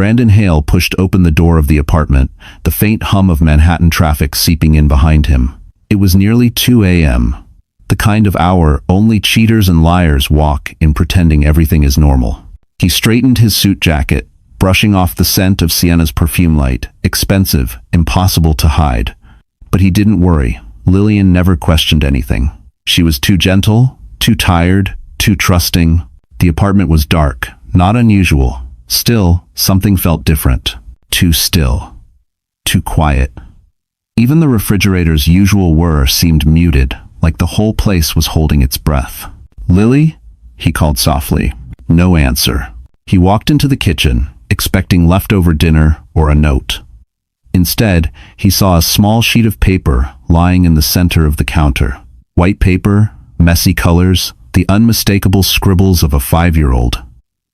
Brandon Hale pushed open the door of the apartment, the faint hum of Manhattan traffic seeping in behind him. It was nearly 2 a.m. The kind of hour only cheaters and liars walk in, pretending everything is normal. He straightened his suit jacket, brushing off the scent of Sienna's perfume light, expensive, impossible to hide. But he didn't worry. Lillian never questioned anything. She was too gentle, too tired, too trusting. The apartment was dark, not unusual. Still, something felt different. Too still. Too quiet. Even the refrigerator's usual whir seemed muted, like the whole place was holding its breath. "Lily?" he called softly. No answer. He walked into the kitchen, expecting leftover dinner or a note. Instead, he saw a small sheet of paper lying in the center of the counter. White paper, messy colors, the unmistakable scribbles of a 5-year-old.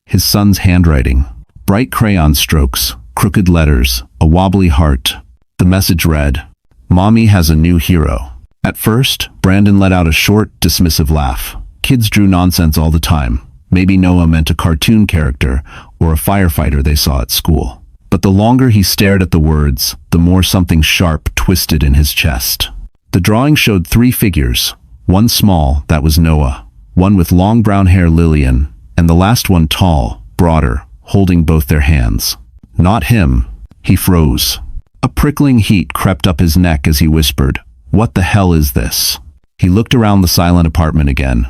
His son's handwriting. Bright crayon strokes, crooked letters, a wobbly heart. The message read, "Mommy has a new hero." At first, Brandon let out a short, dismissive laugh. Kids drew nonsense all the time. Maybe Noah meant a cartoon character or a firefighter they saw at school. But the longer he stared at the words, the more something sharp twisted in his chest. The drawing showed 3 figures. One small, that was Noah. One with long brown hair, Lillian. And the last one tall, broader, holding both their hands. Not him. He froze. A prickling heat crept up his neck as he whispered, "What the hell is this?" He looked around the silent apartment again.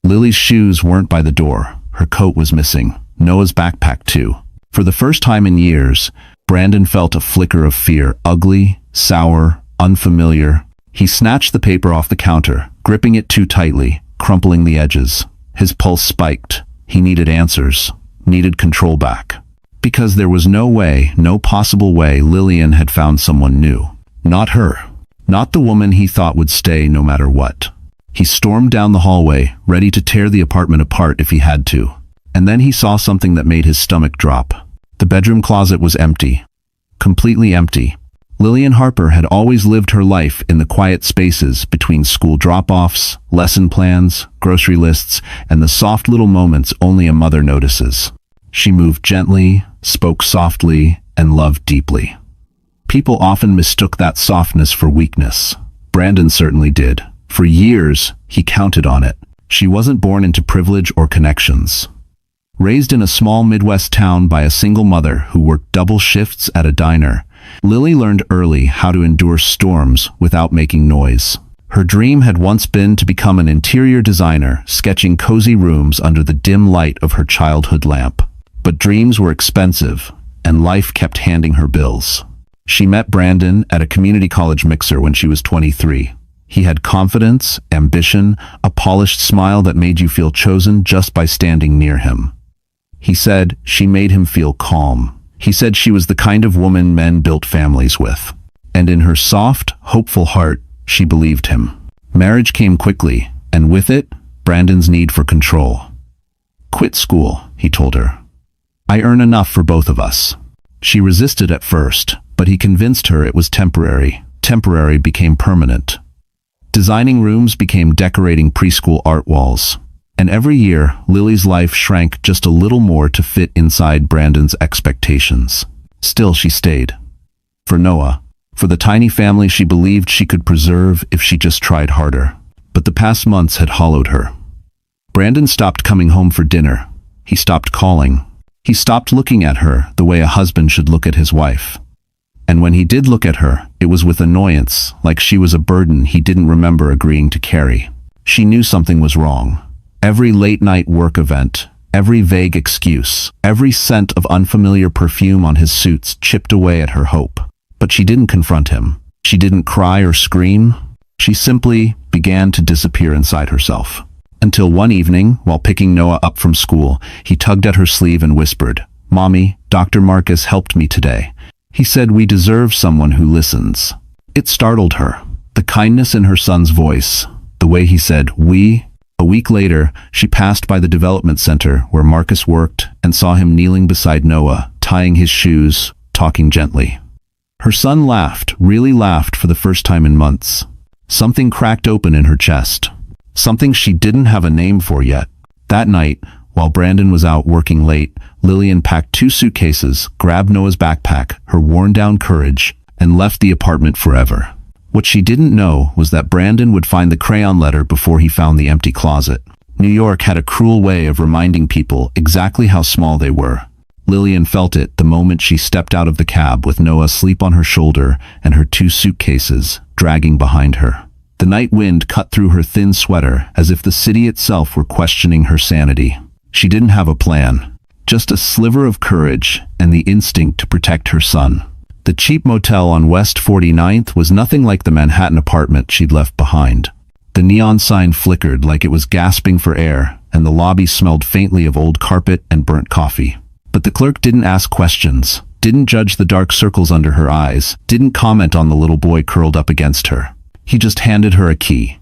Lily's shoes weren't by the door. Her coat was missing. Noah's backpack too. For the first time in years, Brandon felt a flicker of fear. Ugly, sour, unfamiliar. He snatched the paper off the counter, gripping it too tightly, crumpling the edges. His pulse spiked. He needed answers. Needed control back. Because there was no way, no possible way Lillian had found someone new. Not her. Not the woman he thought would stay no matter what. He stormed down the hallway, ready to tear the apartment apart if he had to. And then he saw something that made his stomach drop. The bedroom closet was empty. Completely empty. Lillian Harper had always lived her life in the quiet spaces between school drop-offs, lesson plans, grocery lists, and the soft little moments only a mother notices. She moved gently, spoke softly, and loved deeply. People often mistook that softness for weakness. Brandon certainly did. For years, he counted on it. She wasn't born into privilege or connections. Raised in a small Midwest town by a single mother who worked double shifts at a diner, Lily learned early how to endure storms without making noise. Her dream had once been to become an interior designer, sketching cozy rooms under the dim light of her childhood lamp. But dreams were expensive, and life kept handing her bills. She met Brandon at a community college mixer when she was 23. He had confidence, ambition, a polished smile that made you feel chosen just by standing near him. He said she made him feel calm. He said she was the kind of woman men built families with. And in her soft, hopeful heart, she believed him. Marriage came quickly, and with it, Brandon's need for control. "Quit school," he told her. "I earn enough for both of us." She resisted at first, but he convinced her it was temporary. Temporary became permanent. Designing rooms became decorating preschool art walls. And every year, Lily's life shrank just a little more to fit inside Brandon's expectations. Still, she stayed. For Noah. For the tiny family she believed she could preserve if she just tried harder. But the past months had hollowed her. Brandon stopped coming home for dinner. He stopped calling. He stopped looking at her the way a husband should look at his wife. And when he did look at her, it was with annoyance, like she was a burden he didn't remember agreeing to carry. She knew something was wrong. Every late-night work event, every vague excuse, every scent of unfamiliar perfume on his suits chipped away at her hope. But she didn't confront him. She didn't cry or scream. She simply began to disappear inside herself. Until one evening, while picking Noah up from school, he tugged at her sleeve and whispered, "Mommy, Dr. Marcus helped me today. He said we deserve someone who listens." It startled her. The kindness in her son's voice, the way he said, "we." A week later, she passed by the development center where Marcus worked and saw him kneeling beside Noah, tying his shoes, talking gently. Her son laughed, really laughed for the first time in months. Something cracked open in her chest. Something she didn't have a name for yet. That night, While Brandon was out working late, Lillian packed 2 suitcases, grabbed Noah's backpack, her worn-down courage, and left the apartment forever. What she didn't know was that Brandon would find the crayon letter before he found the empty closet. New York had a cruel way of reminding people exactly how small they were. Lillian felt it the moment she stepped out of the cab with Noah asleep on her shoulder and her 2 suitcases dragging behind her. The night wind cut through her thin sweater as if the city itself were questioning her sanity. She didn't have a plan, just a sliver of courage and the instinct to protect her son. The cheap motel on West 49th was nothing like the Manhattan apartment she'd left behind. The neon sign flickered like it was gasping for air, and the lobby smelled faintly of old carpet and burnt coffee. But the clerk didn't ask questions, didn't judge the dark circles under her eyes, didn't comment on the little boy curled up against her. He just handed her a key.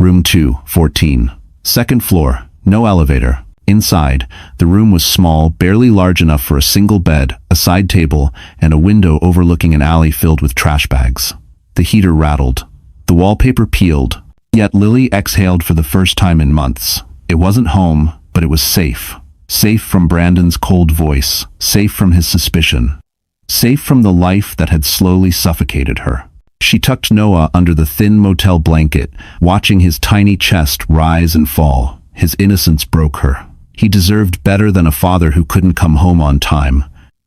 Room 214. Second floor, no elevator. Inside, the room was small, barely large enough for a single bed, a side table, and a window overlooking an alley filled with trash bags. The heater rattled. The wallpaper peeled. Yet Lily exhaled for the first time in months. It wasn't home, but it was safe. Safe from Brandon's cold voice. Safe from his suspicion. Safe from the life that had slowly suffocated her. She tucked Noah under the thin motel blanket, watching his tiny chest rise and fall. His innocence broke her. He deserved better than a father who couldn't come home on time,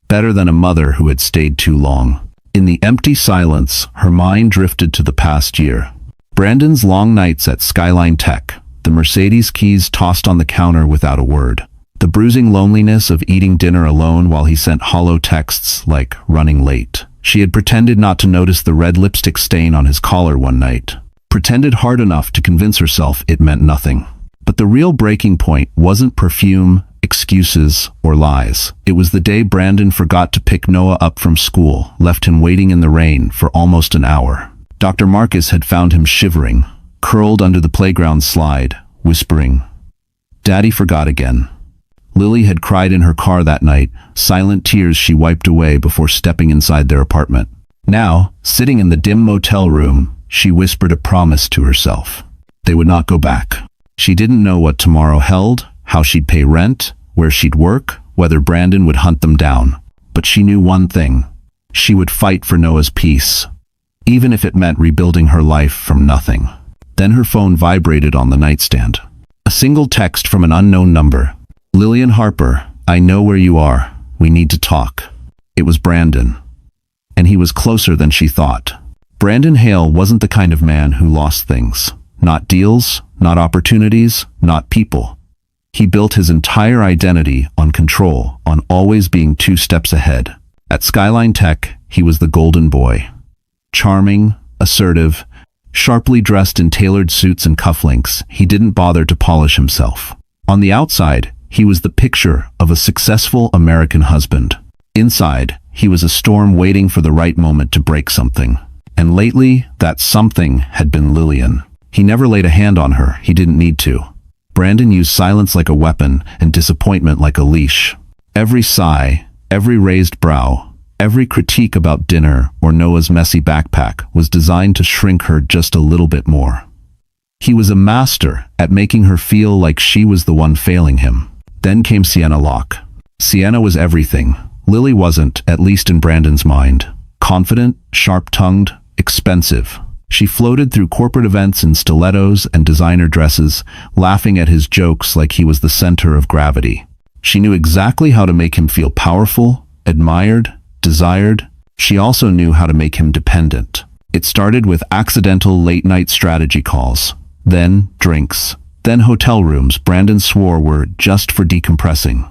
better than a mother who had stayed too long. In the empty silence, her mind drifted to the past year. Brandon's long nights at Skyline Tech, the Mercedes keys tossed on the counter without a word. The bruising loneliness of eating dinner alone while he sent hollow texts like running late. She had pretended not to notice the red lipstick stain on his collar one night. Pretended hard enough to convince herself it meant nothing. But the real breaking point wasn't perfume, excuses, or lies. It was the day Brandon forgot to pick Noah up from school, left him waiting in the rain for almost an hour. Dr. Marcus had found him shivering, curled under the playground slide, whispering, "Daddy forgot again." Lily had cried in her car that night, silent tears she wiped away before stepping inside their apartment. Now, sitting in the dim motel room, she whispered a promise to herself. They would not go back. She didn't know what tomorrow held, how she'd pay rent, where she'd work, whether Brandon would hunt them down. But she knew one thing. She would fight for Noah's peace, even if it meant rebuilding her life from nothing. Then her phone vibrated on the nightstand. A single text from an unknown number. "Lillian Harper, I know where you are. We need to talk." It was Brandon. And he was closer than she thought. Brandon Hale wasn't the kind of man who lost things. Not deals, not opportunities, not people. He built his entire identity on control, on always being 2 steps ahead. At Skyline Tech, he was the golden boy. Charming, assertive, sharply dressed in tailored suits and cufflinks, he didn't bother to polish himself. On the outside, he was the picture of a successful American husband. Inside, he was a storm waiting for the right moment to break something. And lately, that something had been Lillian. He never laid a hand on her, he didn't need to. Brandon used silence like a weapon and disappointment like a leash. Every sigh, every raised brow, every critique about dinner or Noah's messy backpack was designed to shrink her just a little bit more. He was a master at making her feel like she was the one failing him. Then came Sienna Locke. Sienna was everything. Lily wasn't, at least in Brandon's mind. Confident, sharp-tongued, expensive. She floated through corporate events in stilettos and designer dresses, laughing at his jokes like he was the center of gravity. She knew exactly how to make him feel powerful, admired, desired. She also knew how to make him dependent. It started with accidental late-night strategy calls, then drinks, then hotel rooms Brandon swore were just for decompressing.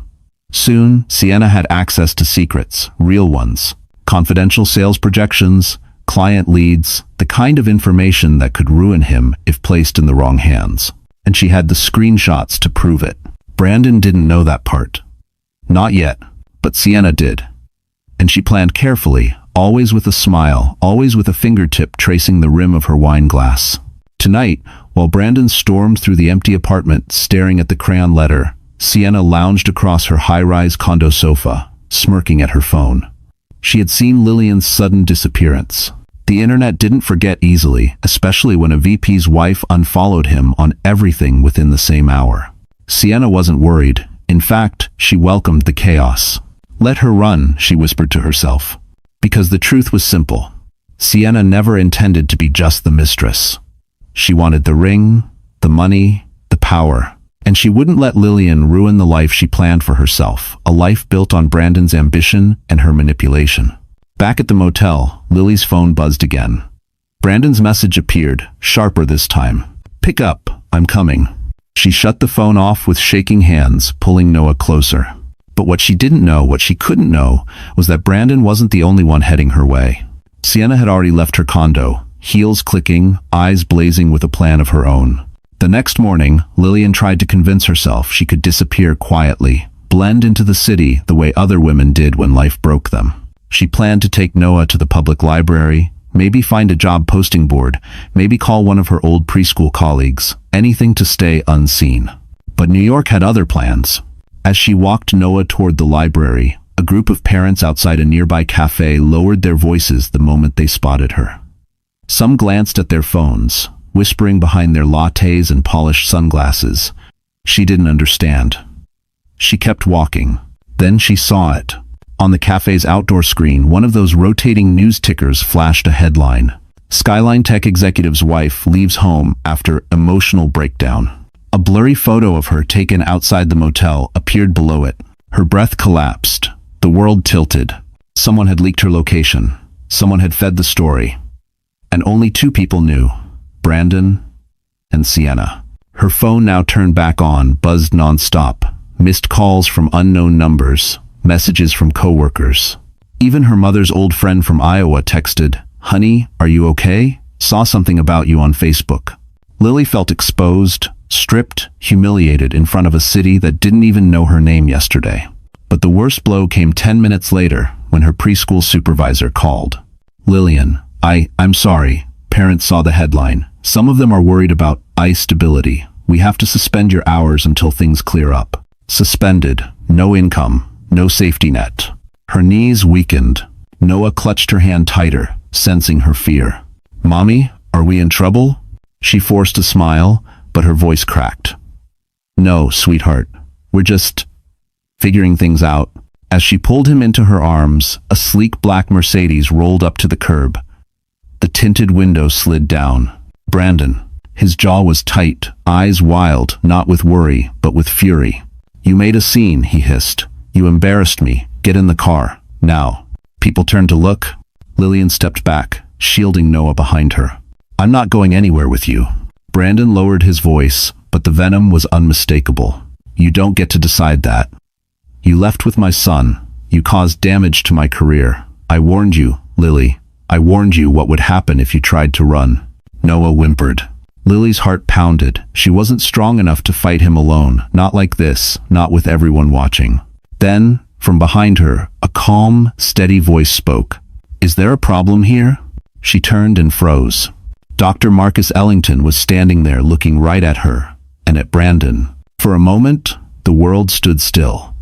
Soon, Sienna had access to secrets, real ones, confidential sales projections, client leads, the kind of information that could ruin him if placed in the wrong hands. And she had the screenshots to prove it. Brandon didn't know that part. Not yet, but Sienna did. And she planned carefully, always with a smile, always with a fingertip tracing the rim of her wine glass. Tonight, while Brandon stormed through the empty apartment staring at the crayon letter, Sienna lounged across her high-rise condo sofa, smirking at her phone. She had seen Lillian's sudden disappearance. The internet didn't forget easily, especially when a VP's wife unfollowed him on everything within the same hour. Sienna wasn't worried, In fact, she welcomed the chaos. Let her run, she whispered to herself. Because the truth was simple. Sienna never intended to be just the mistress. She wanted the ring, the money, the power. And she wouldn't let Lillian ruin the life she planned for herself, a life built on Brandon's ambition and her manipulation. Back at the motel, Lily's phone buzzed again. Brandon's message appeared, sharper this time. "Pick up, I'm coming." She shut the phone off with shaking hands, pulling Noah closer. But what she didn't know, what she couldn't know, was that Brandon wasn't the only one heading her way. Sienna had already left her condo, heels clicking, eyes blazing with a plan of her own. The next morning, Lillian tried to convince herself she could disappear quietly, blend into the city the way other women did when life broke them. She planned to take Noah to the public library, maybe find a job posting board, maybe call one of her old preschool colleagues, anything to stay unseen. But New York had other plans. As she walked Noah toward the library, a group of parents outside a nearby cafe lowered their voices the moment they spotted her. Some glanced at their phones, whispering behind their lattes and polished sunglasses. She didn't understand. She kept walking. Then she saw it. On the cafe's outdoor screen, one of those rotating news tickers flashed a headline. Skyline Tech executive's wife leaves home after emotional breakdown. A blurry photo of her taken outside the motel appeared below it. Her breath collapsed. The world tilted. Someone had leaked her location. Someone had fed the story. And only two people knew. Brandon and Sienna. Her phone now turned back on, buzzed nonstop. Missed calls from unknown numbers. Messages from coworkers. Even her mother's old friend from Iowa texted, "Honey, are you okay? Saw something about you on Facebook." Lily felt exposed, stripped, humiliated in front of a city that didn't even know her name yesterday. But the worst blow came 10 minutes later when her preschool supervisor called. "Lillian, I'm sorry. Parents saw the headline. Some of them are worried about eye stability. We have to suspend your hours until things clear up." Suspended. No income. No safety net. Her knees weakened. Noah clutched her hand tighter, sensing her fear. "Mommy, are we in trouble?" She forced a smile, but her voice cracked. "No, sweetheart. We're just figuring things out." As she pulled him into her arms, a sleek black Mercedes rolled up to the curb. The tinted window slid down. Brandon. His jaw was tight, eyes wild, not with worry, but with fury. "You made a scene," he hissed. "You embarrassed me. Get in the car. Now." People turned to look. Lillian stepped back, shielding Noah behind her. "I'm not going anywhere with you." Brandon lowered his voice, but the venom was unmistakable. "You don't get to decide that. You left with my son. You caused damage to my career. I warned you, Lily. I warned you what would happen if you tried to run." Noah whimpered. Lily's heart pounded. She wasn't strong enough to fight him alone. Not like this, not with everyone watching. Then, from behind her, a calm, steady voice spoke. "Is there a problem here?" She turned and froze. Dr. Marcus Ellington was standing there looking right at her, and at Brandon. For a moment, the world stood still.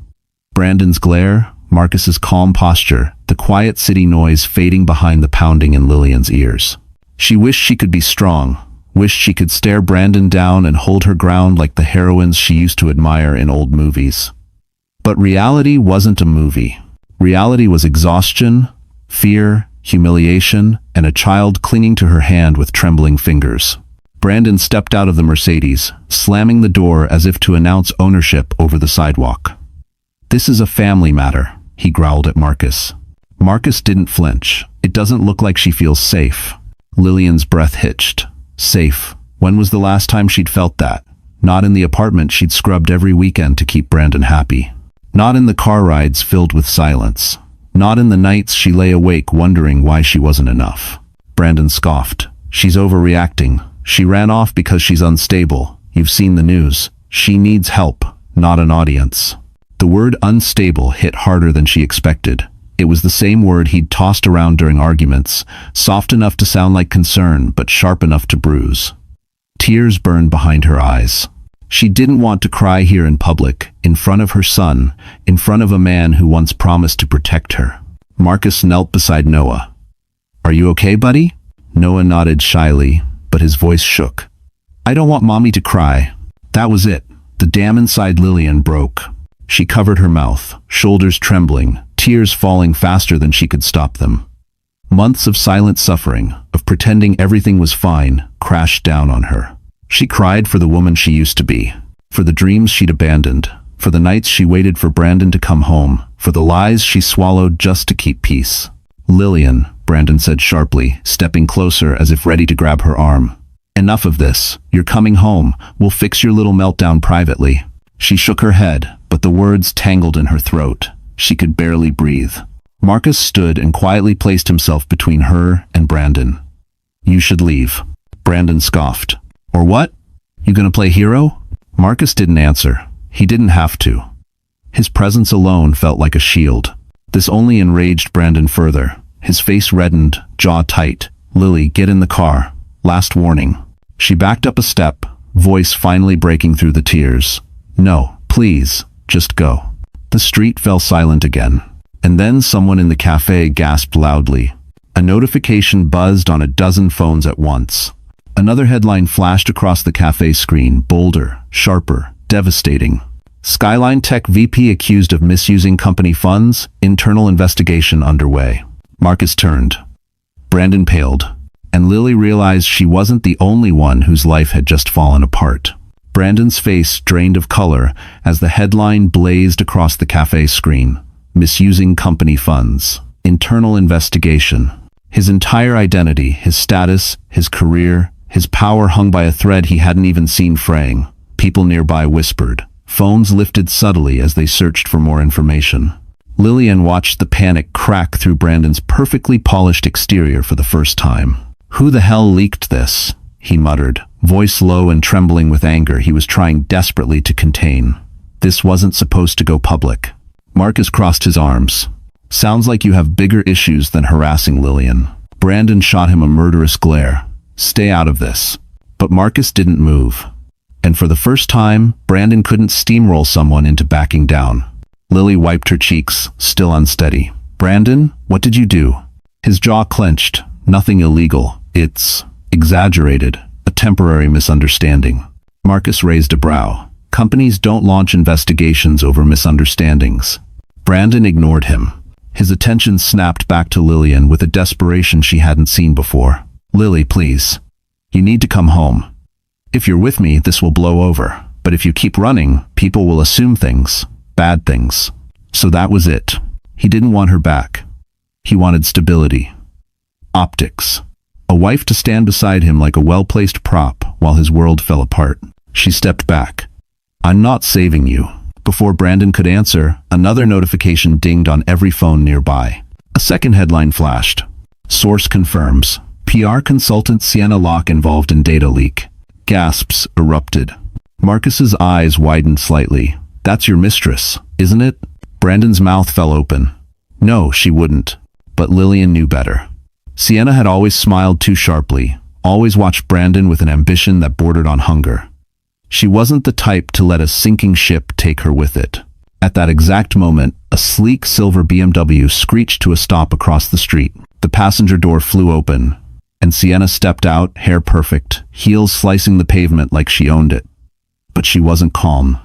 Brandon's glare, Marcus's calm posture, the quiet city noise fading behind the pounding in Lillian's ears. She wished she could be strong, wished she could stare Brandon down and hold her ground like the heroines she used to admire in old movies. But reality wasn't a movie. Reality was exhaustion, fear, humiliation, and a child clinging to her hand with trembling fingers. Brandon stepped out of the Mercedes, slamming the door as if to announce ownership over the sidewalk. "This is a family matter," he growled at Marcus. Marcus didn't flinch. "It doesn't look like she feels safe." Lillian's breath hitched. Safe. When was the last time she'd felt that? Not in the apartment she'd scrubbed every weekend to keep Brandon happy. Not in the car rides filled with silence. Not in the nights she lay awake wondering why she wasn't enough. Brandon scoffed. "She's overreacting. She ran off because she's unstable. You've seen the news. She needs help, not an audience." The word unstable hit harder than she expected. It was the same word he'd tossed around during arguments, soft enough to sound like concern, but sharp enough to bruise. Tears burned behind her eyes. She didn't want to cry here in public, in front of her son, in front of a man who once promised to protect her. Marcus knelt beside Noah. "Are you okay, buddy?" Noah nodded shyly, but his voice shook. "I don't want Mommy to cry." That was it. The dam inside Lillian broke. She covered her mouth, shoulders trembling, tears falling faster than she could stop them. Months of silent suffering, of pretending everything was fine, crashed down on her. She cried for the woman she used to be, for the dreams she'd abandoned, for the nights she waited for Brandon to come home, for the lies she swallowed just to keep peace. "Lillian," Brandon said sharply, stepping closer as if ready to grab her arm. "Enough of this. You're coming home. We'll fix your little meltdown privately." She shook her head, but the words tangled in her throat. She could barely breathe. Marcus stood and quietly placed himself between her and Brandon. "You should leave." Brandon scoffed. "Or what? You gonna play hero?" Marcus didn't answer. He didn't have to. His presence alone felt like a shield. This only enraged Brandon further. His face reddened, jaw tight. "Lily, get in the car. Last warning." She backed up a step, voice finally breaking through the tears. "No, please, just go." The street fell silent again. And then someone in the cafe gasped loudly. A notification buzzed on a dozen phones at once. Another headline flashed across the cafe screen, bolder, sharper, devastating. Skyline Tech VP accused of misusing company funds, internal investigation underway. Marcus turned. Brandon paled. And Lily realized she wasn't the only one whose life had just fallen apart. Brandon's face drained of color as the headline blazed across the cafe screen. Misusing company funds. Internal investigation. His entire identity, his status, his career, his power hung by a thread he hadn't even seen fraying. People nearby whispered. Phones lifted subtly as they searched for more information. Lillian watched the panic crack through Brandon's perfectly polished exterior for the first time. "Who the hell leaked this?" he muttered, voice low and trembling with anger he was trying desperately to contain. "This wasn't supposed to go public." Marcus crossed his arms. "Sounds like you have bigger issues than harassing Lillian." Brandon shot him a murderous glare. "Stay out of this." But Marcus didn't move. And for the first time, Brandon couldn't steamroll someone into backing down. Lily wiped her cheeks, still unsteady. "Brandon, what did you do?" His jaw clenched. "Nothing illegal. It's exaggerated. A temporary misunderstanding." Marcus raised a brow. "Companies don't launch investigations over misunderstandings." Brandon ignored him. His attention snapped back to Lillian with a desperation she hadn't seen before. "Lily, please. You need to come home. If you're with me, this will blow over. But if you keep running, people will assume things. Bad things." So that was it. He didn't want her back. He wanted stability. Optics. A wife to stand beside him like a well-placed prop while his world fell apart. She stepped back. "I'm not saving you." Before Brandon could answer, another notification dinged on every phone nearby. A second headline flashed. Source confirms. PR consultant Sienna Locke involved in data leak. Gasps erupted. Marcus's eyes widened slightly. "That's your mistress, isn't it?" Brandon's mouth fell open. No, she wouldn't. But Lillian knew better. Sienna had always smiled too sharply, always watched Brandon with an ambition that bordered on hunger. She wasn't the type to let a sinking ship take her with it. At that exact moment, a sleek silver BMW screeched to a stop across the street. The passenger door flew open, and Sienna stepped out, hair perfect, heels slicing the pavement like she owned it. But she wasn't calm.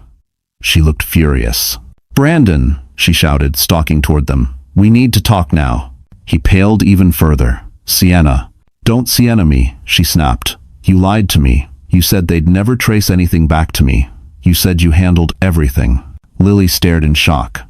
She looked furious. "Brandon," she shouted, stalking toward them. "We need to talk now." He paled even further. "Sienna." "Don't Sienna me," she snapped. "You lied to me. You said they'd never trace anything back to me. You said you handled everything." Lily stared in shock.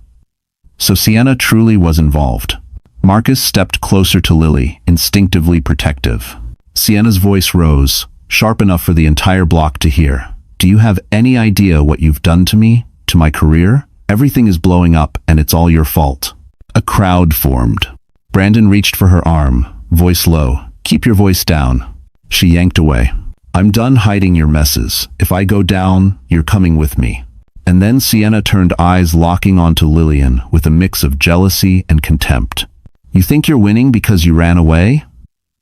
So Sienna truly was involved. Marcus stepped closer to Lily, instinctively protective. Sienna's voice rose, sharp enough for the entire block to hear. "Do you have any idea what you've done to me, to my career? Everything is blowing up, and it's all your fault." A crowd formed. Brandon reached for her arm, voice low. "Keep your voice down." She yanked away. "I'm done hiding your messes. If I go down, you're coming with me." And then Sienna turned, eyes locking onto Lillian with a mix of jealousy and contempt. "You think you're winning because you ran away?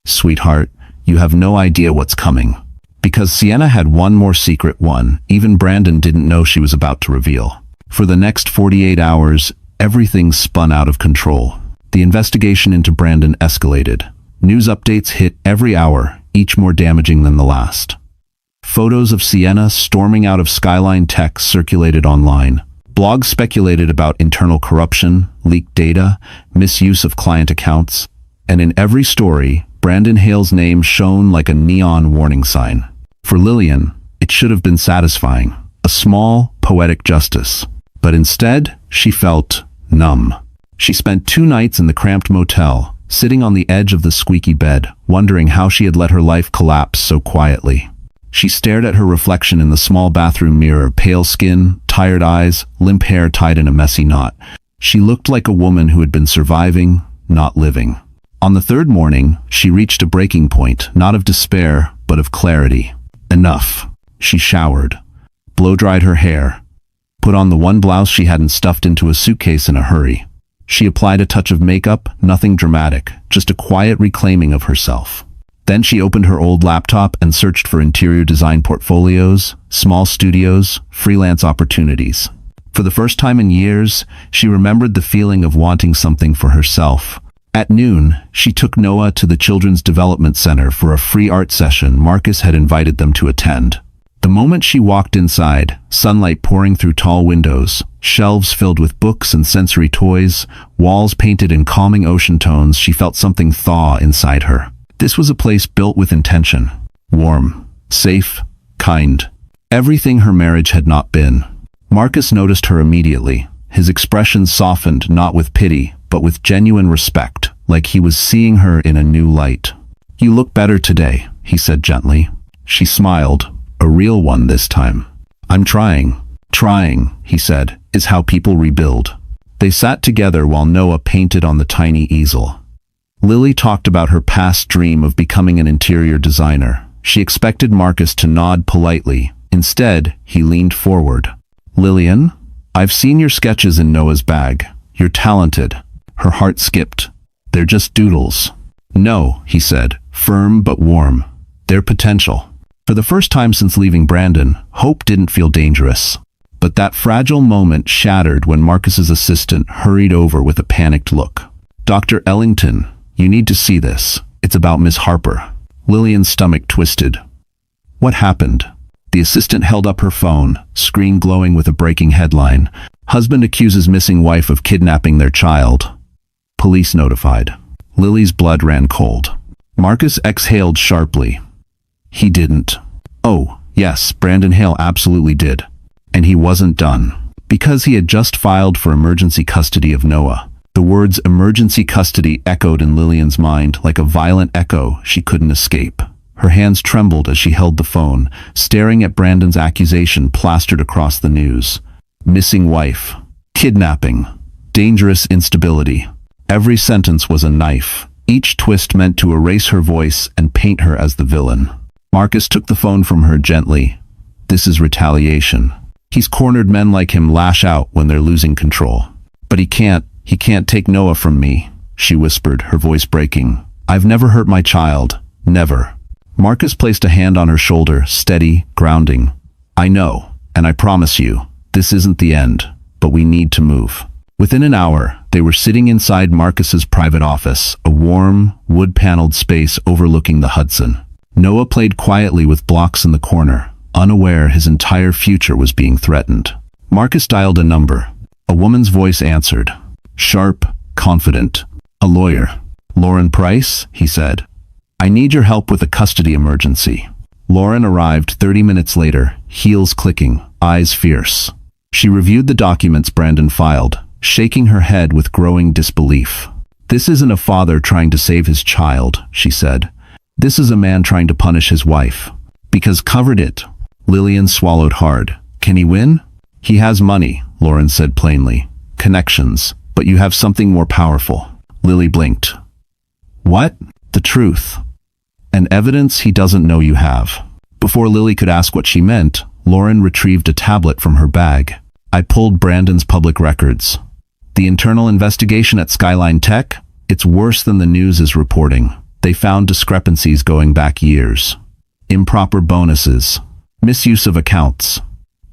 Sweetheart, you have no idea what's coming." Because Sienna had one more secret, one even Brandon didn't know she was about to reveal. For the next 48 hours, everything spun out of control. The investigation into Brandon escalated. News updates hit every hour, each more damaging than the last. Photos of Sienna storming out of Skyline Tech circulated online. Blogs speculated about internal corruption, leaked data, misuse of client accounts, and in every story, Brandon Hale's name shone like a neon warning sign. For Lillian, it should have been satisfying, a small, poetic justice. But instead, she felt numb. She spent 2 nights in the cramped motel, sitting on the edge of the squeaky bed, wondering how she had let her life collapse so quietly. She stared at her reflection in the small bathroom mirror, pale skin, tired eyes, limp hair tied in a messy knot. She looked like a woman who had been surviving, not living. On the 3rd morning, she reached a breaking point, not of despair, but of clarity. Enough. She showered, blow-dried her hair, put on the one blouse she hadn't stuffed into a suitcase in a hurry. She applied a touch of makeup, nothing dramatic, just a quiet reclaiming of herself. Then she opened her old laptop and searched for interior design portfolios, small studios, freelance opportunities. For the first time in years, she remembered the feeling of wanting something for herself. At noon, she took Noah to the Children's Development Center for a free art session Marcus had invited them to attend. The moment she walked inside, sunlight pouring through tall windows, shelves filled with books and sensory toys, walls painted in calming ocean tones, she felt something thaw inside her. This was a place built with intention. Warm, safe, kind. Everything her marriage had not been. Marcus noticed her immediately. His expression softened not with pity, but with genuine respect, like he was seeing her in a new light. "You look better today," he said gently. She smiled, a real one this time. "I'm trying." "Trying," he said, "is how people rebuild." They sat together while Noah painted on the tiny easel. Lily talked about her past dream of becoming an interior designer. She expected Marcus to nod politely. Instead, he leaned forward. "Lillian, I've seen your sketches in Noah's bag. You're talented." Her heart skipped. "They're just doodles." "No," he said, firm but warm. "They're potential." For the first time since leaving Brandon, hope didn't feel dangerous. But that fragile moment shattered when Marcus's assistant hurried over with a panicked look. "Dr. Ellington, you need to see this. It's about Miss Harper." Lillian's stomach twisted. "What happened?" The assistant held up her phone, screen glowing with a breaking headline. "Husband accuses missing wife of kidnapping their child. Police notified." Lily's blood ran cold. Marcus exhaled sharply. "He didn't." "Oh, yes, Brandon Hale absolutely did." And he wasn't done. Because he had just filed for emergency custody of Noah. The words emergency custody echoed in Lillian's mind like a violent echo she couldn't escape. Her hands trembled as she held the phone, staring at Brandon's accusation plastered across the news. Missing wife. Kidnapping. Dangerous instability. Every sentence was a knife. Each twist meant to erase her voice and paint her as the villain. Marcus took the phone from her gently. "This is retaliation. He's cornered men like him lash out when they're losing control. But he can't take Noah from me," she whispered, her voice breaking. "I've never hurt my child. Never." Marcus placed a hand on her shoulder, steady, grounding. "I know, and I promise you, this isn't the end, but we need to move." Within an hour, they were sitting inside Marcus's private office, a warm, wood-paneled space overlooking the Hudson. Noah played quietly with blocks in the corner, unaware his entire future was being threatened. Marcus dialed a number. A woman's voice answered. Sharp, confident. "A lawyer." "Lauren Price," he said. "I need your help with a custody emergency." Lauren arrived 30 minutes later, heels clicking, eyes fierce. She reviewed the documents Brandon filed, shaking her head with growing disbelief. "This isn't a father trying to save his child," she said. "This is a man trying to punish his wife." "Because covered it." Lillian swallowed hard. "Can he win?" "He has money," Lauren said plainly. "Connections. But you have something more powerful." Lily blinked. "What?" "The truth. And evidence he doesn't know you have." Before Lily could ask what she meant, Lauren retrieved a tablet from her bag. "I pulled Brandon's public records. The internal investigation at Skyline Tech? It's worse than the news is reporting. They found discrepancies going back years. Improper bonuses. Misuse of accounts."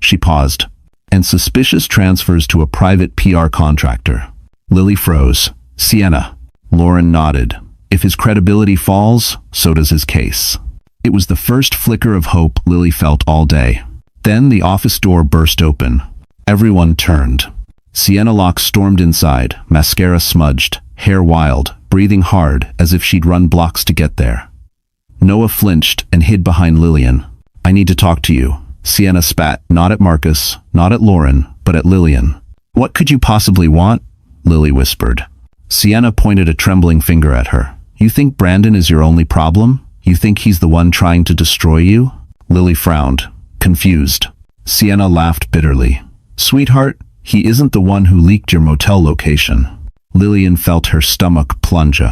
She paused. "And suspicious transfers to a private PR contractor." Lily froze. "Sienna." Lauren nodded. "If his credibility falls, so does his case." It was the first flicker of hope Lily felt all day. Then the office door burst open. Everyone turned. Sienna Locke stormed inside, mascara smudged, hair wild, breathing hard as if she'd run blocks to get there. Noah flinched and hid behind Lillian. "I need to talk to you." Sienna spat, not at Marcus, not at Lauren, but at Lillian. "What could you possibly want?" Lily whispered. Sienna pointed a trembling finger at her. "You think Brandon is your only problem? You think he's the one trying to destroy you?" Lily frowned, confused. Sienna laughed bitterly. "Sweetheart, he isn't the one who leaked your motel location." Lillian felt her stomach plunge.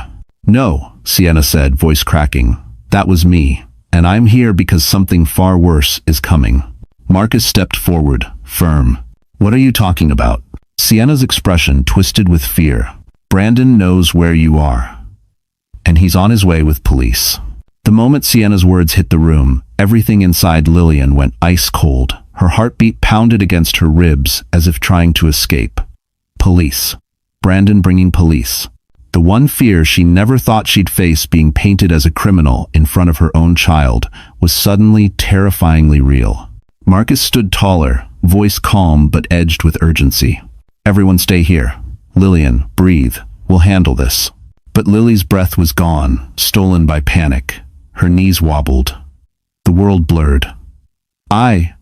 "No," Sienna said, voice cracking. "That was me. And I'm here because something far worse is coming." Marcus stepped forward, firm. "What are you talking about?" Sienna's expression twisted with fear. "Brandon knows where you are. And he's on his way with police." The moment Sienna's words hit the room, everything inside Lillian went ice cold. Her heartbeat pounded against her ribs as if trying to escape. Police. Brandon bringing police. The one fear she never thought she'd face, being painted as a criminal in front of her own child, was suddenly terrifyingly real. Marcus stood taller, voice calm but edged with urgency. "Everyone stay here. Lillian, breathe. We'll handle this." But Lily's breath was gone, stolen by panic. Her knees wobbled. The world blurred. I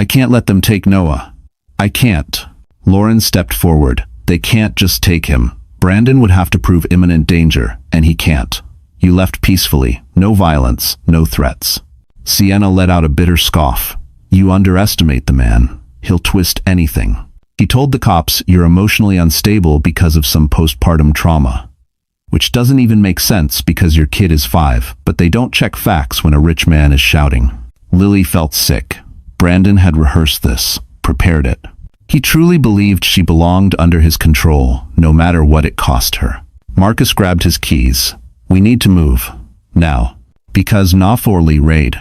can't let them take Noah. I can't." Lauren stepped forward. "They can't just take him. Brandon would have to prove imminent danger, and he can't. You left peacefully. No violence, no threats." Sienna let out a bitter scoff. "You underestimate the man. He'll twist anything. He told the cops you're emotionally unstable because of some postpartum trauma. Which doesn't even make sense because your kid is 5, but they don't check facts when a rich man is shouting." Lily felt sick. Brandon had rehearsed this, prepared it. He truly believed she belonged under his control, no matter what it cost her. Marcus grabbed his keys. "We need to move. Now. Because Naforli raid.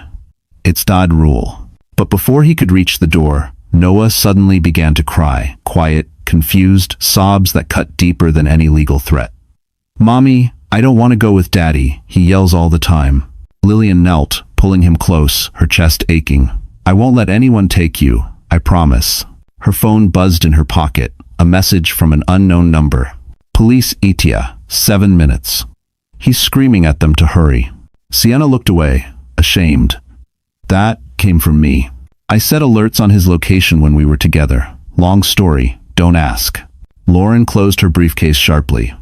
It's Dad rule." But before he could reach the door, Noah suddenly began to cry, quiet, confused, sobs that cut deeper than any legal threat. "Mommy, I don't want to go with Daddy. He yells all the time." Lillian knelt, pulling him close, her chest aching. "I won't let anyone take you, I promise." Her phone buzzed in her pocket, a message from an unknown number. "Police Itia, 7 minutes." He's screaming at them to hurry. Sienna looked away, ashamed. "That came from me. I set alerts on his location when we were together. Long story, don't ask." Lauren closed her briefcase sharply.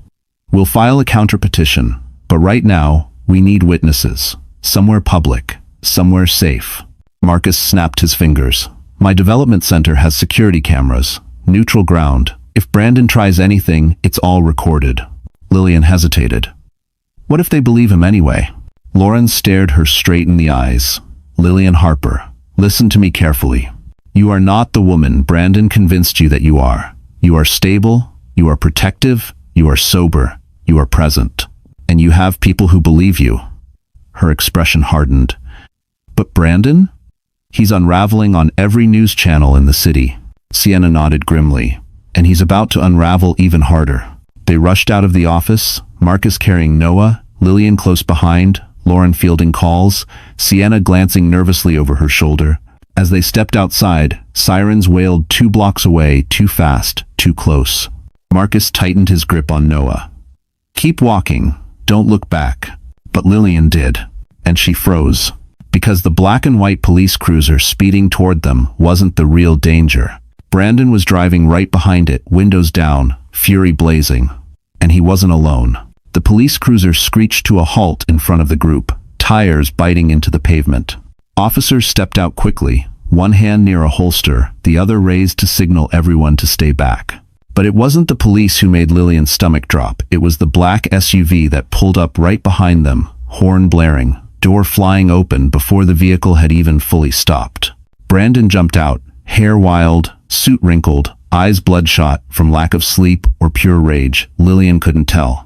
"We'll file a counter-petition, but right now, we need witnesses. Somewhere public, somewhere safe." Marcus snapped his fingers. "My development center has security cameras. Neutral ground. If Brandon tries anything, it's all recorded." Lillian hesitated. "What if they believe him anyway?" Lauren stared her straight in the eyes. "Lillian Harper, listen to me carefully. You are not the woman Brandon convinced you that you are. You are stable, you are protective, you are sober, you are present. And you have people who believe you." Her expression hardened. "But Brandon? He's unraveling on every news channel in the city." Sienna nodded grimly. "And he's about to unravel even harder." They rushed out of the office, Marcus carrying Noah, Lillian close behind, Lauren fielding calls, Sienna glancing nervously over her shoulder. As they stepped outside, sirens wailed 2 blocks away, too fast, too close. Marcus tightened his grip on Noah. "Keep walking, don't look back." But Lillian did, and she froze. Because the black and white police cruiser speeding toward them wasn't the real danger. Brandon was driving right behind it, windows down, fury blazing. And he wasn't alone. The police cruiser screeched to a halt in front of the group, tires biting into the pavement. Officers stepped out quickly, one hand near a holster, the other raised to signal everyone to stay back. But it wasn't the police who made Lillian's stomach drop. It was the black SUV that pulled up right behind them, horn blaring, door flying open before the vehicle had even fully stopped. Brandon jumped out, hair wild, suit wrinkled, eyes bloodshot from lack of sleep or pure rage. Lillian couldn't tell.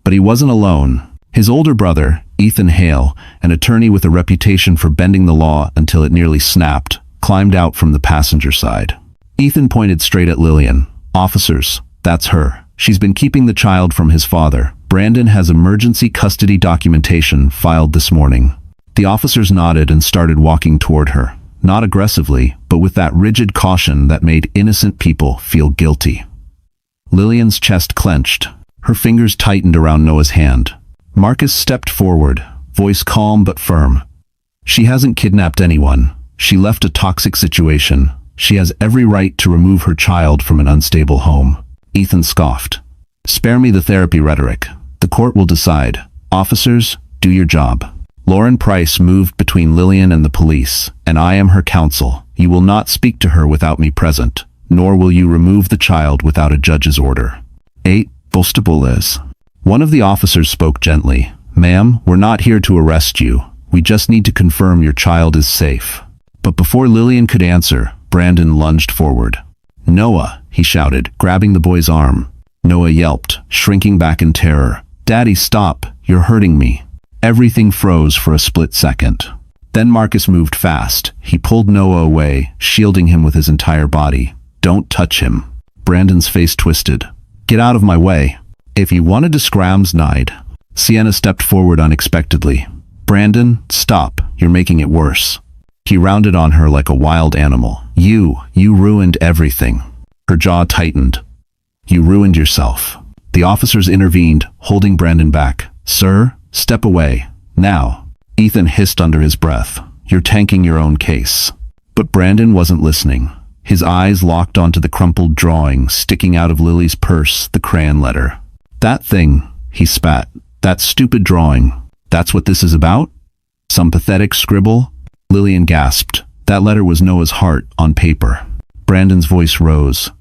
But he wasn't alone. His older brother, Ethan Hale, an attorney with a reputation for bending the law until it nearly snapped, climbed out from the passenger side. Ethan pointed straight at Lillian. "Officers, that's her. She's been keeping the child from his father. Brandon has emergency custody documentation filed this morning." The officers nodded and started walking toward her. not aggressively, but with that rigid caution that made innocent people feel guilty. Lillian's chest clenched. Her fingers tightened around Noah's hand. Marcus stepped forward, voice calm but firm. She hasn't kidnapped anyone. She left a toxic situation. She has every right to remove her child from an unstable home. Ethan scoffed. Spare me the therapy rhetoric. The court will decide. Officers, do your job. Lauren Price moved between Lillian and the police, and I am her counsel. You will not speak to her without me present, nor will you remove the child without a judge's order. 8. Irreplaceable is. One of the officers spoke gently. Ma'am, we're not here to arrest you. We just need to confirm your child is safe. But before Lillian could answer, Brandon lunged forward. Noah, he shouted, grabbing the boy's arm. Noah yelped, shrinking back in terror. Daddy, stop. You're hurting me. Everything froze for a split second. Then Marcus moved fast. He pulled Noah away, shielding him with his entire body. Don't touch him. Brandon's face twisted. Get out of my way. If you wanted to scrams, Nide. Sienna stepped forward unexpectedly. Brandon, stop. You're making it worse. He rounded on her like a wild animal. You ruined everything. Her jaw tightened. You ruined yourself. The officers intervened, holding Brandon back. Sir, step away. Now. Ethan hissed under his breath. You're tanking your own case. But Brandon wasn't listening. His eyes locked onto the crumpled drawing sticking out of Lily's purse, the crayon letter. That thing, he spat. That stupid drawing. That's what this is about? Some pathetic scribble? Lillian gasped. That letter was Noah's heart on paper. Brandon's voice rose.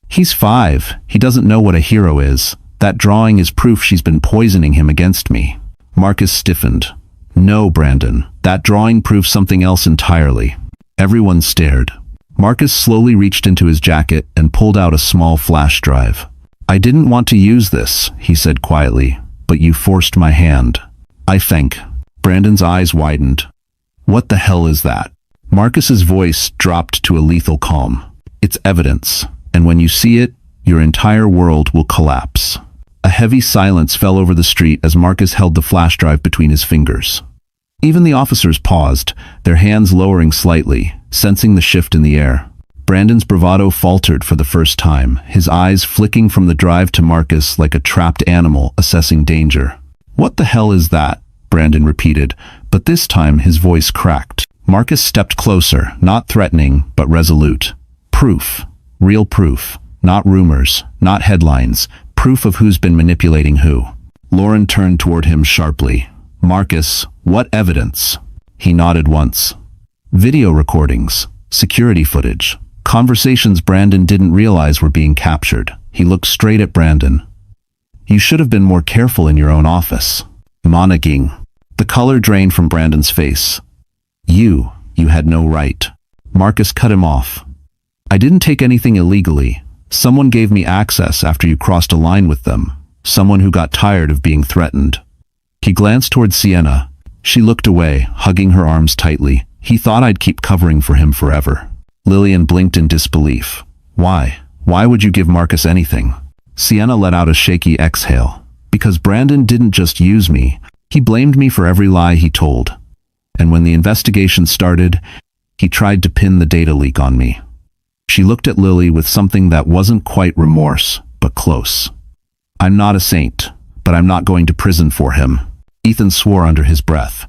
He's 5. He doesn't know what a hero is. That drawing is proof she's been poisoning him against me. Marcus stiffened. No, Brandon. That drawing proves something else entirely. Everyone stared. Marcus slowly reached into his jacket and pulled out a small flash drive. I didn't want to use this, he said quietly, but you forced my hand. I think. Brandon's eyes widened. What the hell is that? Marcus's voice dropped to a lethal calm. It's evidence, and when you see it, your entire world will collapse. A heavy silence fell over the street as Marcus held the flash drive between his fingers. Even the officers paused, their hands lowering slightly, sensing the shift in the air. Brandon's bravado faltered for the first time, his eyes flicking from the drive to Marcus like a trapped animal assessing danger. What the hell is that? Brandon repeated, but this time his voice cracked. Marcus stepped closer, not threatening, but resolute. Proof. Real proof. Not rumors, not headlines. Proof of who's been manipulating who. Lauren turned toward him sharply. Marcus, what evidence? He nodded once. Video recordings, security footage, conversations Brandon didn't realize were being captured. He looked straight at Brandon. You should have been more careful in your own office. Monaging. The color drained from Brandon's face. You had no right. Marcus cut him off. I didn't take anything illegally. Someone gave me access after you crossed a line with them. Someone who got tired of being threatened. He glanced toward Sienna. She looked away, hugging her arms tightly. He thought I'd keep covering for him forever. Lillian blinked in disbelief. Why? Why would you give Marcus anything? Sienna let out a shaky exhale. Because Brandon didn't just use me. He blamed me for every lie he told. And when the investigation started, he tried to pin the data leak on me. She looked at Lily with something that wasn't quite remorse, but close. I'm not a saint, but I'm not going to prison for him. Ethan swore under his breath.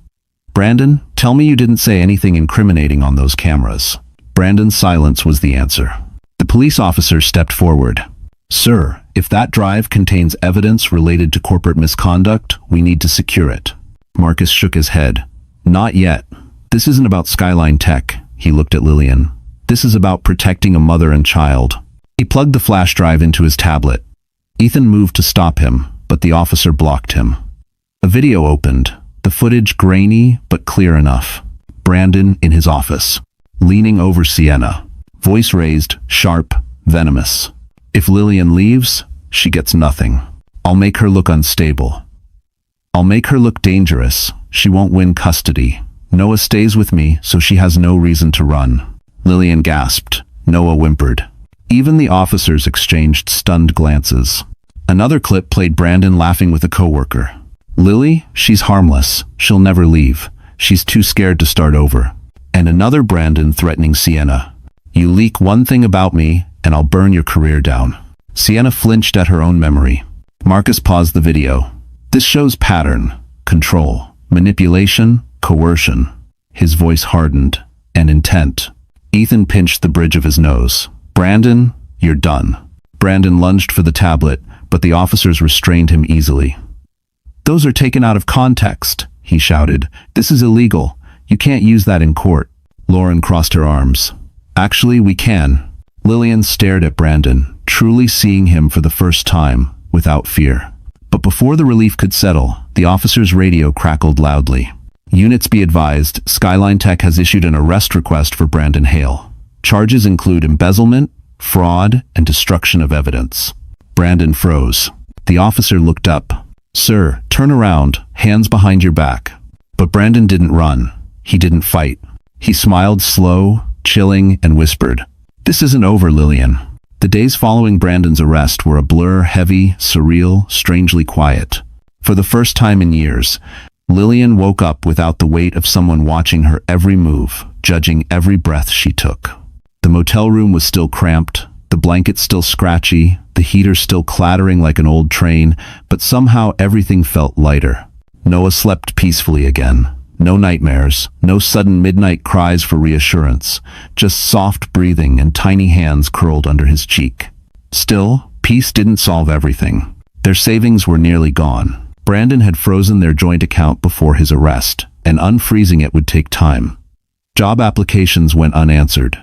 Brandon, tell me you didn't say anything incriminating on those cameras. Brandon's silence was the answer. The police officer stepped forward. Sir, if that drive contains evidence related to corporate misconduct, we need to secure it. Marcus shook his head. Not yet. This isn't about Skyline Tech. He looked at Lillian. This is about protecting a mother and child. He plugged the flash drive into his tablet. Ethan moved to stop him, but the officer blocked him. A video opened, the footage grainy but clear enough. Brandon in his office, leaning over Sienna, voice raised, sharp, venomous. If Lillian leaves, she gets nothing. I'll make her look unstable. I'll make her look dangerous. She won't win custody. Noah stays with me, so she has no reason to run. Lillian gasped. Noah whimpered. Even the officers exchanged stunned glances. Another clip played Brandon laughing with a coworker. Lily, she's harmless. She'll never leave. She's too scared to start over. And another Brandon threatening Sienna. You leak one thing about me, and I'll burn your career down. Sienna flinched at her own memory. Marcus paused the video. This shows pattern, control, manipulation, coercion. His voice hardened, and intent. Ethan pinched the bridge of his nose. Brandon, you're done. Brandon lunged for the tablet, but the officers restrained him easily. Those are taken out of context, he shouted. This is illegal. You can't use that in court. Lauren crossed her arms. Actually, we can. Lillian stared at Brandon, truly seeing him for the first time, without fear. But before the relief could settle, the officer's radio crackled loudly. Units be advised, Skyline Tech has issued an arrest request for Brandon Hale. Charges include embezzlement, fraud, and destruction of evidence. Brandon froze. The officer looked up. Sir, turn around, hands behind your back. But Brandon didn't run. He didn't fight. He smiled slow, chilling, and whispered, This isn't over, Lillian. The days following Brandon's arrest were a blur, heavy, surreal, strangely quiet. For the first time in years, Lillian woke up without the weight of someone watching her every move, judging every breath she took. The motel room was still cramped, the blankets still scratchy, the heater still clattering like an old train, but somehow everything felt lighter. Noah slept peacefully again. No nightmares, no sudden midnight cries for reassurance, just soft breathing and tiny hands curled under his cheek. Still, peace didn't solve everything. Their savings were nearly gone. Brandon had frozen their joint account before his arrest, and unfreezing it would take time. Job applications went unanswered.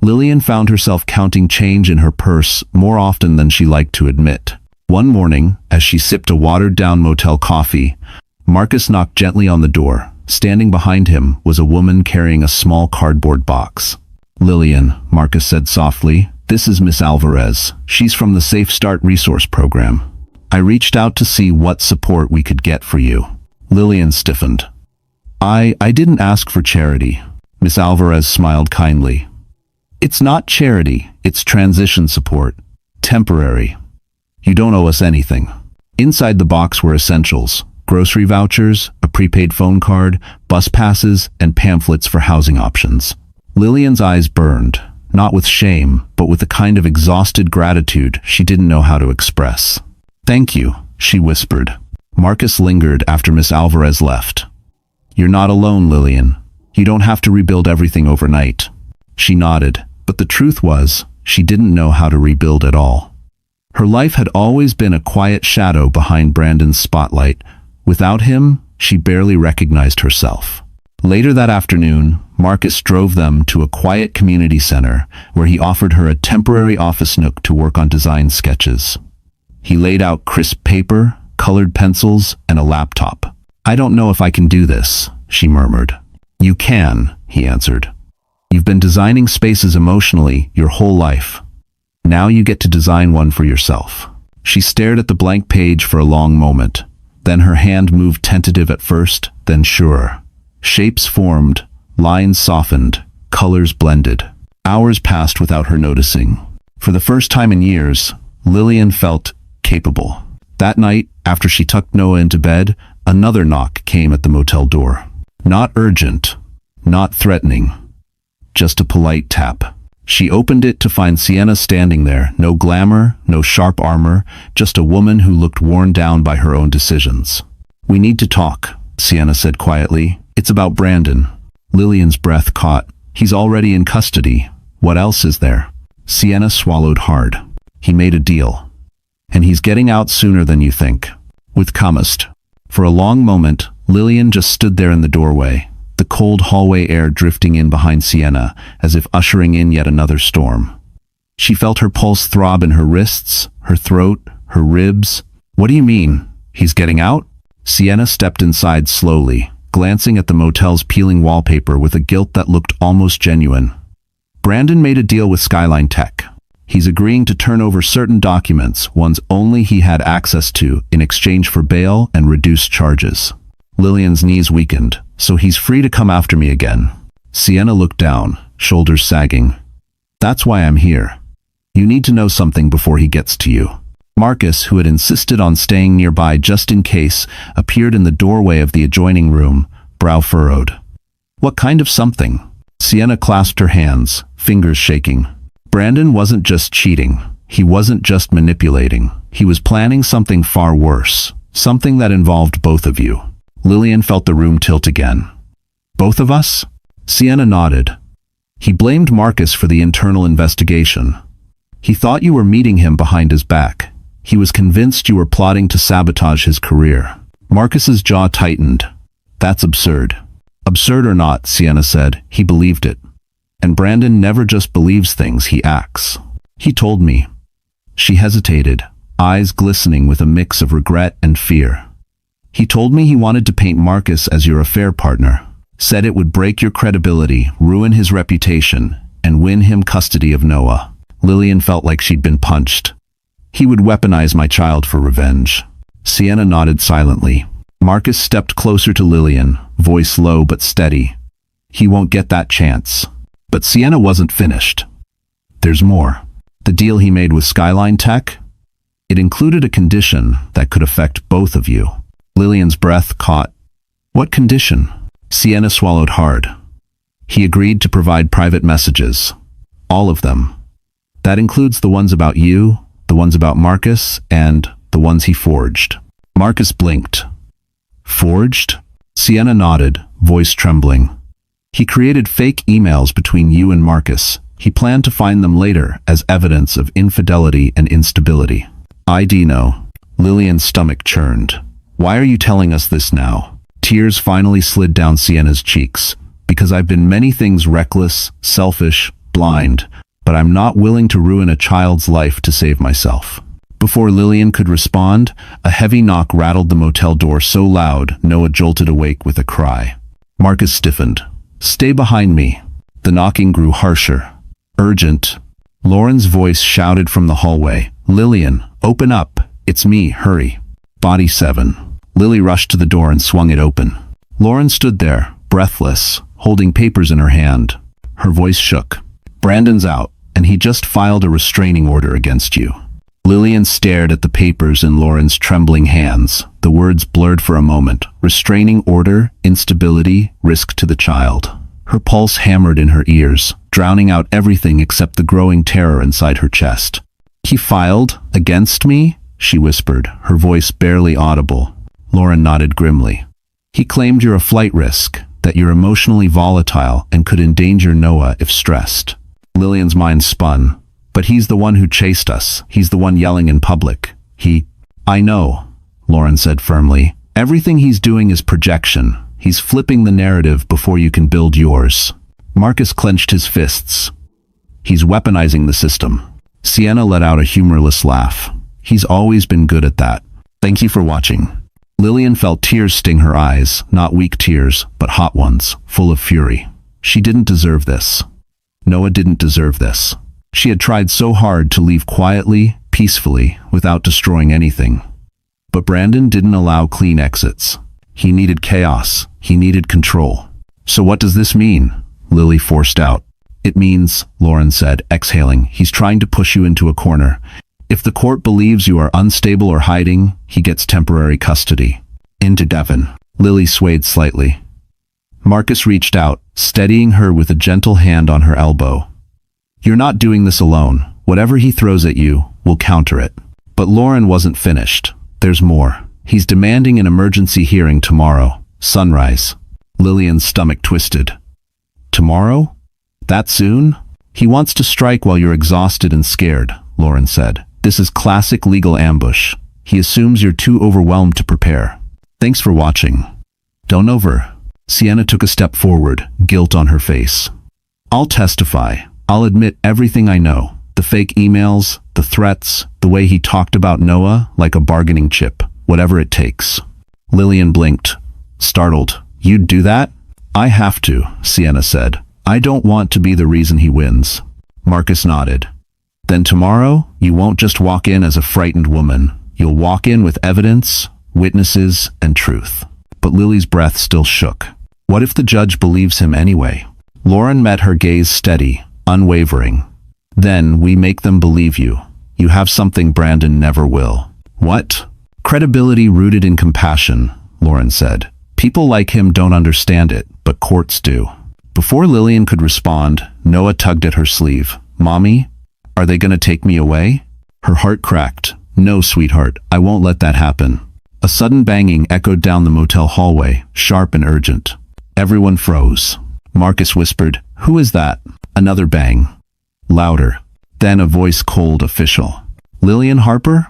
Lillian found herself counting change in her purse more often than she liked to admit. One morning, as she sipped a watered-down motel coffee, Marcus knocked gently on the door. Standing behind him was a woman carrying a small cardboard box. Lillian, Marcus said softly, this is Miss Alvarez. She's from the Safe Start Resource Program. I reached out to see what support we could get for you. Lillian stiffened. I didn't ask for charity. Miss Alvarez smiled kindly. It's not charity, it's transition support. Temporary. You don't owe us anything. Inside the box were essentials. Grocery vouchers, a prepaid phone card, bus passes, and pamphlets for housing options. Lillian's eyes burned, not with shame, but with a kind of exhausted gratitude she didn't know how to express. Thank you, she whispered. Marcus lingered after Miss Alvarez left. You're not alone, Lillian. You don't have to rebuild everything overnight. She nodded, but the truth was, she didn't know how to rebuild at all. Her life had always been a quiet shadow behind Brandon's spotlight. Without him, she barely recognized herself. Later that afternoon, Marcus drove them to a quiet community center where he offered her a temporary office nook to work on design sketches. He laid out crisp paper, colored pencils, and a laptop. I don't know if I can do this, she murmured. You can, he answered. You've been designing spaces emotionally your whole life. Now you get to design one for yourself. She stared at the blank page for a long moment. Then her hand moved tentative at first, then sure. Shapes formed, lines softened, colors blended. Hours passed without her noticing. For the first time in years, Lillian felt capable. That night, after she tucked Noah into bed, another knock came at the motel door. Not urgent, not threatening, just a polite tap. She opened it to find Sienna standing there, no glamour, no sharp armor, just a woman who looked worn down by her own decisions. We need to talk, Sienna said quietly. It's about Brandon. Lillian's breath caught. He's already in custody. What else is there? Sienna swallowed hard. He made a deal. And he's getting out sooner than you think. With Kamist. For a long moment, Lillian just stood there in the doorway. The cold hallway air drifting in behind Sienna, as if ushering in yet another storm. She felt her pulse throb in her wrists, her throat, her ribs. What do you mean? He's getting out? Sienna stepped inside slowly, glancing at the motel's peeling wallpaper with a guilt that looked almost genuine. Brandon made a deal with Skyline Tech. He's agreeing to turn over certain documents, ones only he had access to, in exchange for bail and reduced charges. Lillian's knees weakened. So he's free to come after me again. Sienna looked down, shoulders sagging. That's why I'm here. You need to know something before he gets to you. Marcus, who had insisted on staying nearby just in case, appeared in the doorway of the adjoining room, brow furrowed. What kind of something? Sienna clasped her hands, fingers shaking. Brandon wasn't just cheating. He wasn't just manipulating. He was planning something far worse. Something that involved both of you. Lillian felt the room tilt again. Both of us? Sienna nodded. He blamed Marcus for the internal investigation. He thought you were meeting him behind his back. He was convinced you were plotting to sabotage his career. Marcus's jaw tightened. That's absurd. Absurd or not, Sienna said, he believed it. And Brandon never just believes things, he acts. He told me. She hesitated, eyes glistening with a mix of regret and fear. He told me he wanted to paint Marcus as your affair partner. Said it would break your credibility, ruin his reputation, and win him custody of Noah. Lillian felt like she'd been punched. He would weaponize my child for revenge. Sienna nodded silently. Marcus stepped closer to Lillian, voice low but steady. He won't get that chance. But Sienna wasn't finished. There's more. The deal he made with Skyline Tech? It included a condition that could affect both of you. Lillian's breath caught. What condition? Sienna swallowed hard. He agreed to provide private messages. All of them. That includes the ones about you, the ones about Marcus, and the ones he forged. Marcus blinked. Forged? Sienna nodded, voice trembling. He created fake emails between you and Marcus. He planned to find them later as evidence of infidelity and instability. I know. Lillian's stomach churned. Why are you telling us this now? Tears finally slid down Sienna's cheeks. Because I've been many things: reckless, selfish, blind, but I'm not willing to ruin a child's life to save myself. Before Lillian could respond, a heavy knock rattled the motel door so loud Noah jolted awake with a cry. Marcus stiffened. Stay behind me. The knocking grew harsher. Urgent. Lauren's voice shouted from the hallway. Lillian, open up. It's me, hurry. Body 7. Lily rushed to the door and swung it open. Lauren stood there, breathless, holding papers in her hand. Her voice shook. Brandon's out, and he just filed a restraining order against you. Lillian stared at the papers in Lauren's trembling hands. The words blurred for a moment. Restraining order, instability, risk to the child. Her pulse hammered in her ears, drowning out everything except the growing terror inside her chest. He filed against me? She whispered, her voice barely audible. Lauren nodded grimly. He claimed you're a flight risk, that you're emotionally volatile and could endanger Noah if stressed. Lillian's mind spun. But he's the one who chased us. He's the one yelling in public. I know, Lauren said firmly. Everything he's doing is projection. He's flipping the narrative before you can build yours. Marcus clenched his fists. He's weaponizing the system. Sienna let out a humorless laugh. He's always been good at that. Thank you for watching. Lillian felt tears sting her eyes, not weak tears, but hot ones, full of fury. She didn't deserve this. Noah didn't deserve this. She had tried so hard to leave quietly, peacefully, without destroying anything. But Brandon didn't allow clean exits. He needed chaos. He needed control. So what does this mean? Lily forced out. It means, Lauren said, exhaling, he's trying to push you into a corner. If the court believes you are unstable or hiding, he gets temporary custody. Into Devon. Lily swayed slightly. Marcus reached out, steadying her with a gentle hand on her elbow. You're not doing this alone. Whatever he throws at you, we'll counter it. But Lauren wasn't finished. There's more. He's demanding an emergency hearing tomorrow. Sunrise. Lillian's stomach twisted. Tomorrow? That soon? He wants to strike while you're exhausted and scared, Lauren said. This is classic legal ambush. He assumes you're too overwhelmed to prepare. Thanks for watching. Don't over. Sienna took a step forward, guilt on her face. I'll testify. I'll admit everything I know. The fake emails, the threats, the way he talked about Noah like a bargaining chip. Whatever it takes. Lillian blinked, startled. You'd do that? I have to, Sienna said. I don't want to be the reason he wins. Marcus nodded. Then tomorrow, you won't just walk in as a frightened woman. You'll walk in with evidence, witnesses, and truth. But Lily's breath still shook. What if the judge believes him anyway? Lauren met her gaze steady, unwavering. Then we make them believe you. You have something Brandon never will. What? Credibility rooted in compassion, Lauren said. People like him don't understand it, but courts do. Before Lillian could respond, Noah tugged at her sleeve. "Mommy, are they gonna take me away?" Her heart cracked. "No, sweetheart, I won't let that happen." A sudden banging echoed down the motel hallway, sharp and urgent. Everyone froze. Marcus whispered, "Who is that?" Another bang. Louder. Then a voice cold, official. "Lillian Harper?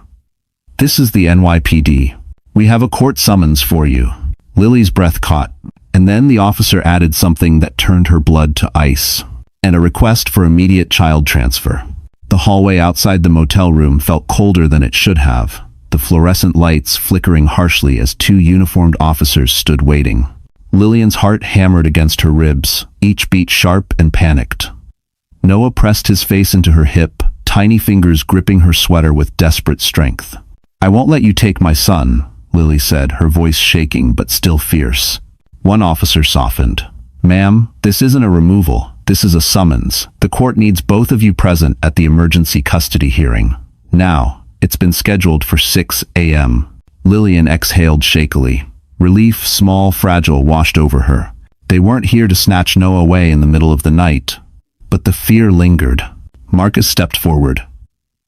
This is the NYPD. We have a court summons for you." Lily's breath caught, and then the officer added something that turned her blood to ice. And a request for immediate child transfer. The hallway outside the motel room felt colder than it should have, the fluorescent lights flickering harshly as two uniformed officers stood waiting. Lillian's heart hammered against her ribs, each beat sharp and panicked. Noah pressed his face into her hip, tiny fingers gripping her sweater with desperate strength. "I won't let you take my son," Lily said, her voice shaking but still fierce. One officer softened. "Ma'am, this isn't a removal. This is a summons. The court needs both of you present at the emergency custody hearing. Now, it's been scheduled for 6 a.m. Lillian exhaled shakily. Relief, small, fragile, washed over her. They weren't here to snatch Noah away in the middle of the night. But the fear lingered. Marcus stepped forward.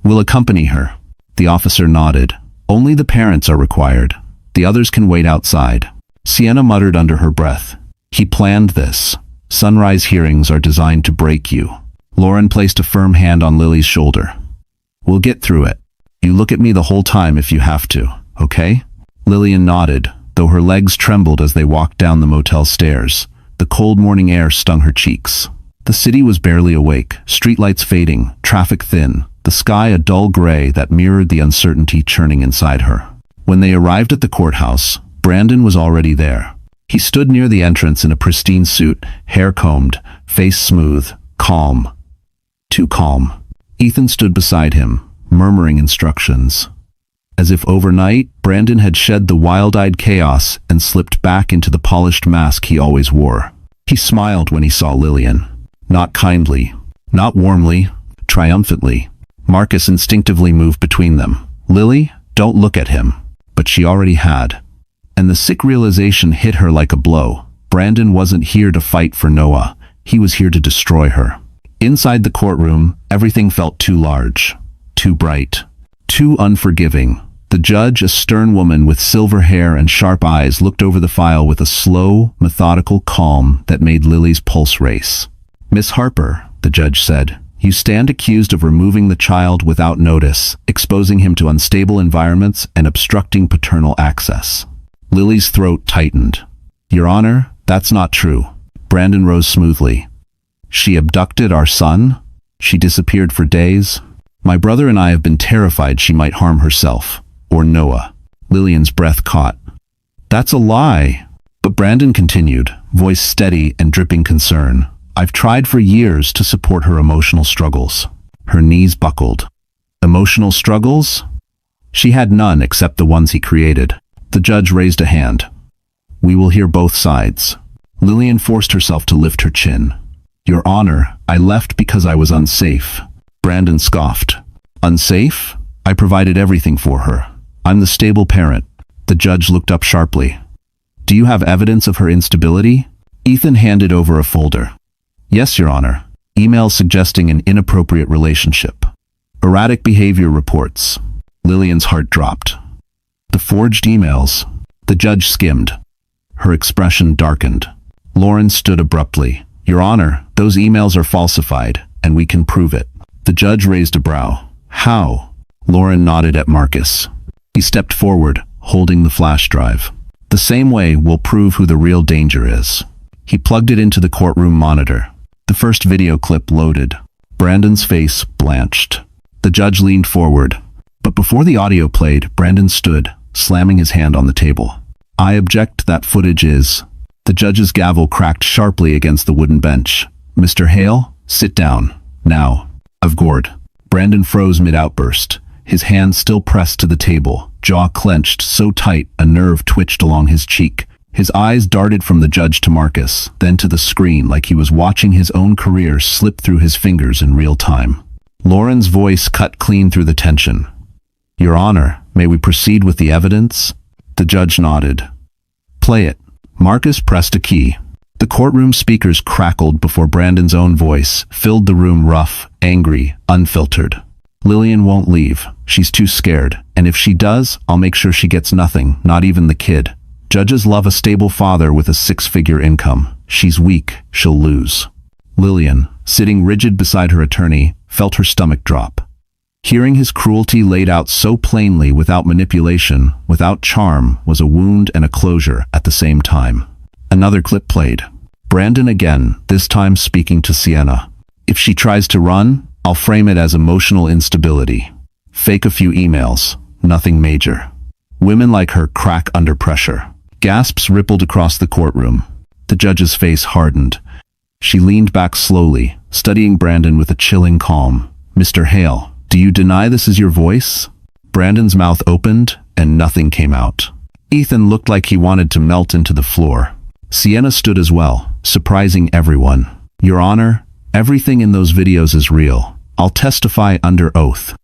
"We'll accompany her." The officer nodded. "Only the parents are required. The others can wait outside." Sienna muttered under her breath. "He planned this. Sunrise hearings are designed to break you." Lauren placed a firm hand on Lily's shoulder. "We'll get through it. You look at me the whole time if you have to, okay?" Lillian nodded, though her legs trembled as they walked down the motel stairs. The cold morning air stung her cheeks. The city was barely awake, streetlights fading, traffic thin, the sky a dull gray that mirrored the uncertainty churning inside her. When they arrived at the courthouse, Brandon was already there. He stood near the entrance in a pristine suit, hair combed, face smooth, calm. Too calm. Ethan stood beside him, murmuring instructions. As if overnight, Brandon had shed the wild-eyed chaos and slipped back into the polished mask he always wore. He smiled when he saw Lillian. Not kindly, not warmly, triumphantly. Marcus instinctively moved between them. "Lily, don't look at him." But she already had. And the sick realization hit her like a blow. Brandon wasn't here to fight for Noah. He was here to destroy her. Inside the courtroom, everything felt too large, too bright, too unforgiving. The judge, a stern woman with silver hair and sharp eyes, looked over the file with a slow, methodical calm that made Lily's pulse race. "Miss Harper," the judge said, "you stand accused of removing the child without notice, exposing him to unstable environments, and obstructing paternal access." Lily's throat tightened. "Your Honor, that's not true." Brandon rose smoothly. "She abducted our son? She disappeared for days? My brother and I have been terrified she might harm herself. Or Noah." Lillian's breath caught. "That's a lie." But Brandon continued, voice steady and dripping concern. "I've tried for years to support her emotional struggles." Her knees buckled. Emotional struggles? She had none except the ones he created. The judge raised a hand. "We will hear both sides." Lillian forced herself to lift her chin. "Your Honor, I left because I was unsafe." Brandon scoffed. "Unsafe? I provided everything for her. I'm the stable parent." The judge looked up sharply. "Do you have evidence of her instability?" Ethan handed over a folder. "Yes, Your Honor. Emails suggesting an inappropriate relationship. Erratic behavior reports." Lillian's heart dropped. "The forged emails?" The judge skimmed. Her expression darkened. Lauren stood abruptly. "Your Honor, those emails are falsified, and we can prove it." The judge raised a brow. "How?" Lauren nodded at Marcus. He stepped forward, holding the flash drive. "The same way we'll prove who the real danger is." He plugged it into the courtroom monitor. The first video clip loaded. Brandon's face blanched. The judge leaned forward. But before the audio played, Brandon stood, slamming his hand on the table. "I object that footage is..." The judge's gavel cracked sharply against the wooden bench. "Mr. Hale, sit down. Now." "Of gourd." Brandon froze mid-outburst, his hand still pressed to the table, jaw clenched so tight a nerve twitched along his cheek. His eyes darted from the judge to Marcus, then to the screen like he was watching his own career slip through his fingers in real time. Lauren's voice cut clean through the tension. "Your Honor, may we proceed with the evidence?" The judge nodded. "Play it." Marcus pressed a key. The The courtroom speakers crackled before Brandon's own voice filled the room, rough, angry, unfiltered. Lillian won't leave. She's too scared. And if she does, I'll make sure she gets nothing, not even the kid. Judges love a stable father with a 6-figure income. She's weak. She'll lose. Lillian, sitting rigid beside her attorney, felt her stomach drop. Hearing his cruelty laid out so plainly, without manipulation, without charm, was a wound and a closure at the same time. Another clip played. Brandon again, this time speaking to Sienna. If she tries to run, I'll frame it as emotional instability. Fake a few emails. Nothing major. Women like her crack under pressure. Gasps rippled across the courtroom. The judge's face hardened. She leaned back slowly, studying Brandon with a chilling calm. Mr. Hale, do you deny this is your voice? Brandon's mouth opened, and nothing came out. Ethan looked like he wanted to melt into the floor. Sienna stood as well, surprising everyone. Your Honor, everything in those videos is real. I'll testify under oath.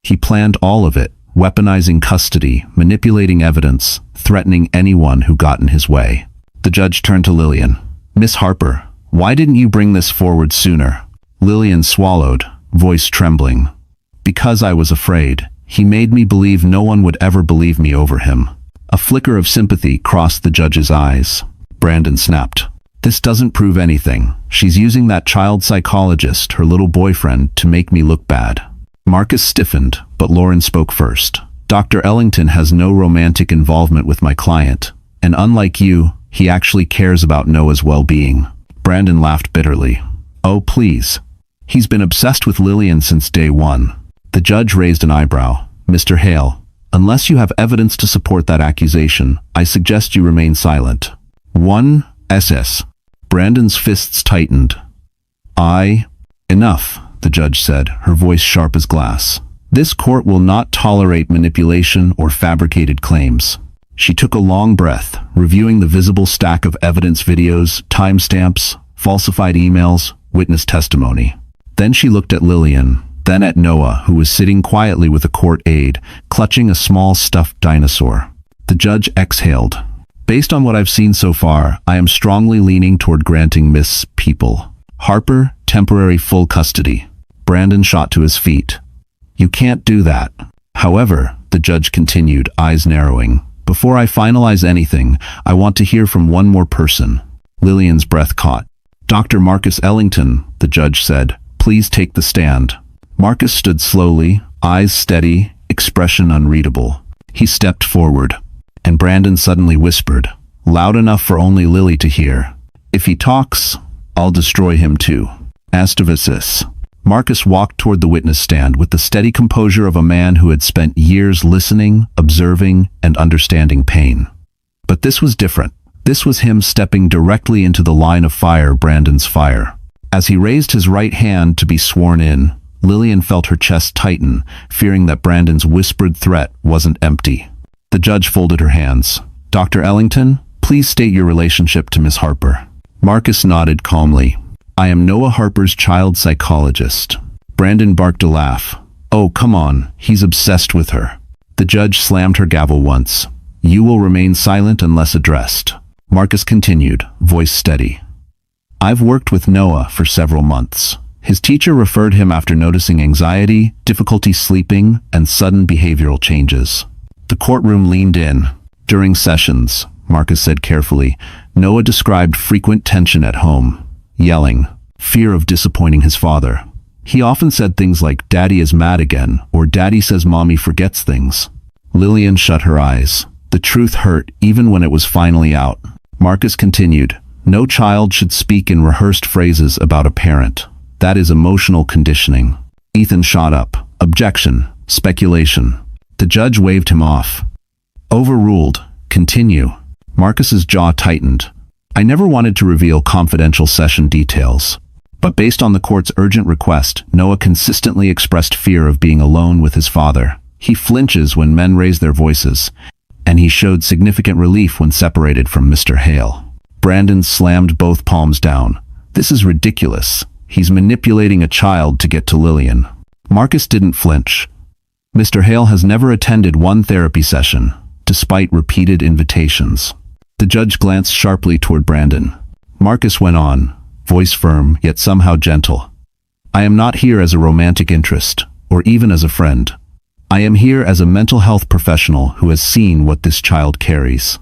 He planned all of it, weaponizing custody, manipulating evidence, threatening anyone who got in his way. The judge turned to Lillian. Miss Harper, why didn't you bring this forward sooner? Lillian swallowed, voice trembling. Because I was afraid. He made me believe no one would ever believe me over him. A flicker of sympathy crossed the judge's eyes. Brandon snapped. This doesn't prove anything. She's using that child psychologist, her little boyfriend, to make me look bad. Marcus stiffened, but Lauren spoke first. Dr. Ellington has no romantic involvement with my client, and unlike you, he actually cares about Noah's well-being. Brandon laughed bitterly. Oh, please. He's been obsessed with Lillian since day one. The judge raised an eyebrow. Mr. Hale, unless you have evidence to support that accusation, I suggest you remain silent. 1 SS. Brandon's fists tightened. Enough, the judge said, her voice sharp as glass. This court will not tolerate manipulation or fabricated claims. She took a long breath, reviewing the visible stack of evidence, videos, timestamps, falsified emails, witness testimony. Then she looked at Lillian, then at Noah, who was sitting quietly with a court aide, clutching a small stuffed dinosaur. The judge exhaled. Based on what I've seen so far, I am strongly leaning toward granting Miss People Harper temporary full custody. Brandon shot to his feet. You can't do that. However, the judge continued, eyes narrowing. Before I finalize anything, I want to hear from one more person. Lillian's breath caught. Dr. Marcus Ellington, the judge said, please take the stand. Marcus stood slowly, eyes steady, expression unreadable. He stepped forward, and Brandon suddenly whispered, loud enough for only Lily to hear. If he talks, I'll destroy him too. Astrovisis. Marcus walked toward the witness stand with the steady composure of a man who had spent years listening, observing, and understanding pain. But this was different. This was him stepping directly into the line of fire, Brandon's fire. As he raised his right hand to be sworn in, Lillian felt her chest tighten, fearing that Brandon's whispered threat wasn't empty. The judge folded her hands. Dr. Ellington, please state your relationship to Miss Harper. Marcus nodded calmly. I am Noah Harper's child psychologist. Brandon barked a laugh. Oh, come on, he's obsessed with her. The judge slammed her gavel once. You will remain silent unless addressed. Marcus continued, voice steady. I've worked with Noah for several months. His teacher referred him after noticing anxiety, difficulty sleeping, and sudden behavioral changes. The courtroom leaned in. During sessions, Marcus said carefully, Noah described frequent tension at home. Yelling, fear of disappointing his father. He often said things like, Daddy is mad again, or Daddy says Mommy forgets things. Lillian shut her eyes. The truth hurt even when it was finally out. Marcus continued, no child should speak in rehearsed phrases about a parent. That is emotional conditioning. Ethan shot up. Objection. Speculation. The judge waved him off. Overruled. Continue. Marcus's jaw tightened. I never wanted to reveal confidential session details. But based on the court's urgent request, Noah consistently expressed fear of being alone with his father. He flinches when men raise their voices, and he showed significant relief when separated from Mr. Hale. Brandon slammed both palms down. This is ridiculous. He's manipulating a child to get to Lillian. Marcus didn't flinch. Mr. Hale has never attended one therapy session, despite repeated invitations. The judge glanced sharply toward Brandon. Marcus went on, voice firm yet somehow gentle. I am not here as a romantic interest, or even as a friend. I am here as a mental health professional who has seen what this child carries.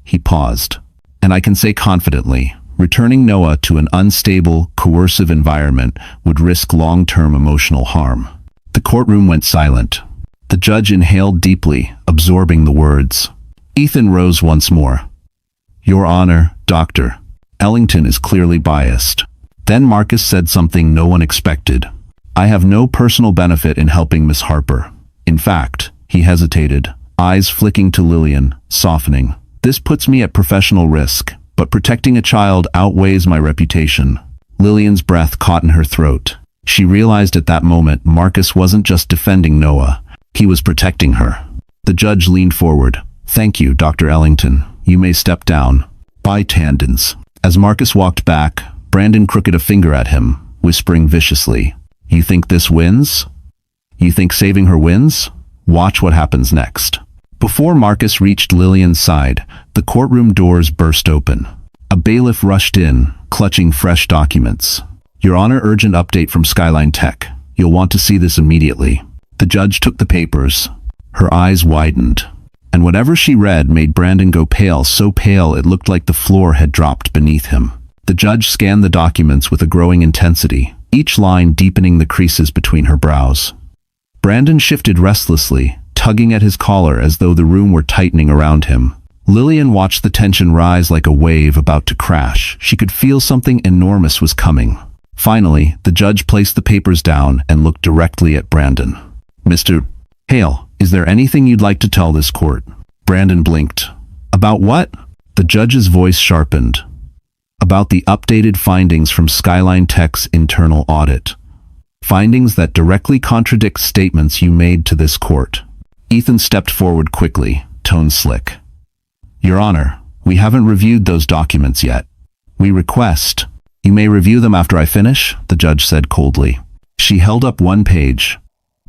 He paused. And I can say confidently, returning Noah to an unstable, coercive environment would risk long-term emotional harm. The courtroom went silent. The judge inhaled deeply, absorbing the words. Ethan rose once more. Your Honor, Dr. Ellington is clearly biased. Then Marcus said something no one expected. I have no personal benefit in helping Miss Harper. In fact, he hesitated, eyes flicking to Lillian, softening. This puts me at professional risk, but protecting a child outweighs my reputation. Lillian's breath caught in her throat. She realized at that moment Marcus wasn't just defending Noah, he was protecting her. The judge leaned forward. Thank you, Dr. Ellington. You may step down. By tendons. As Marcus walked back, Brandon crooked a finger at him, whispering viciously, You think this wins? You think saving her wins? Watch what happens next. Before Marcus reached Lillian's side, the courtroom doors burst open. A bailiff rushed in, clutching fresh documents. Your Honor, urgent update from Skyline Tech. You'll want to see this immediately. The judge took the papers. Her eyes widened. And whatever she read made Brandon go pale, so pale it looked like the floor had dropped beneath him. The judge scanned the documents with a growing intensity, each line deepening the creases between her brows. Brandon shifted restlessly, tugging at his collar as though the room were tightening around him. Lillian watched the tension rise like a wave about to crash. She could feel something enormous was coming. Finally, the judge placed the papers down and looked directly at Brandon. Mr. Hale, is there anything you'd like to tell this court? Brandon blinked. About what? The judge's voice sharpened. About the updated findings from Skyline Tech's internal audit. Findings that directly contradict statements you made to this court. Ethan stepped forward quickly, tone slick. Your Honor, we haven't reviewed those documents yet. We request. You may review them after I finish, the judge said coldly. She held up one page.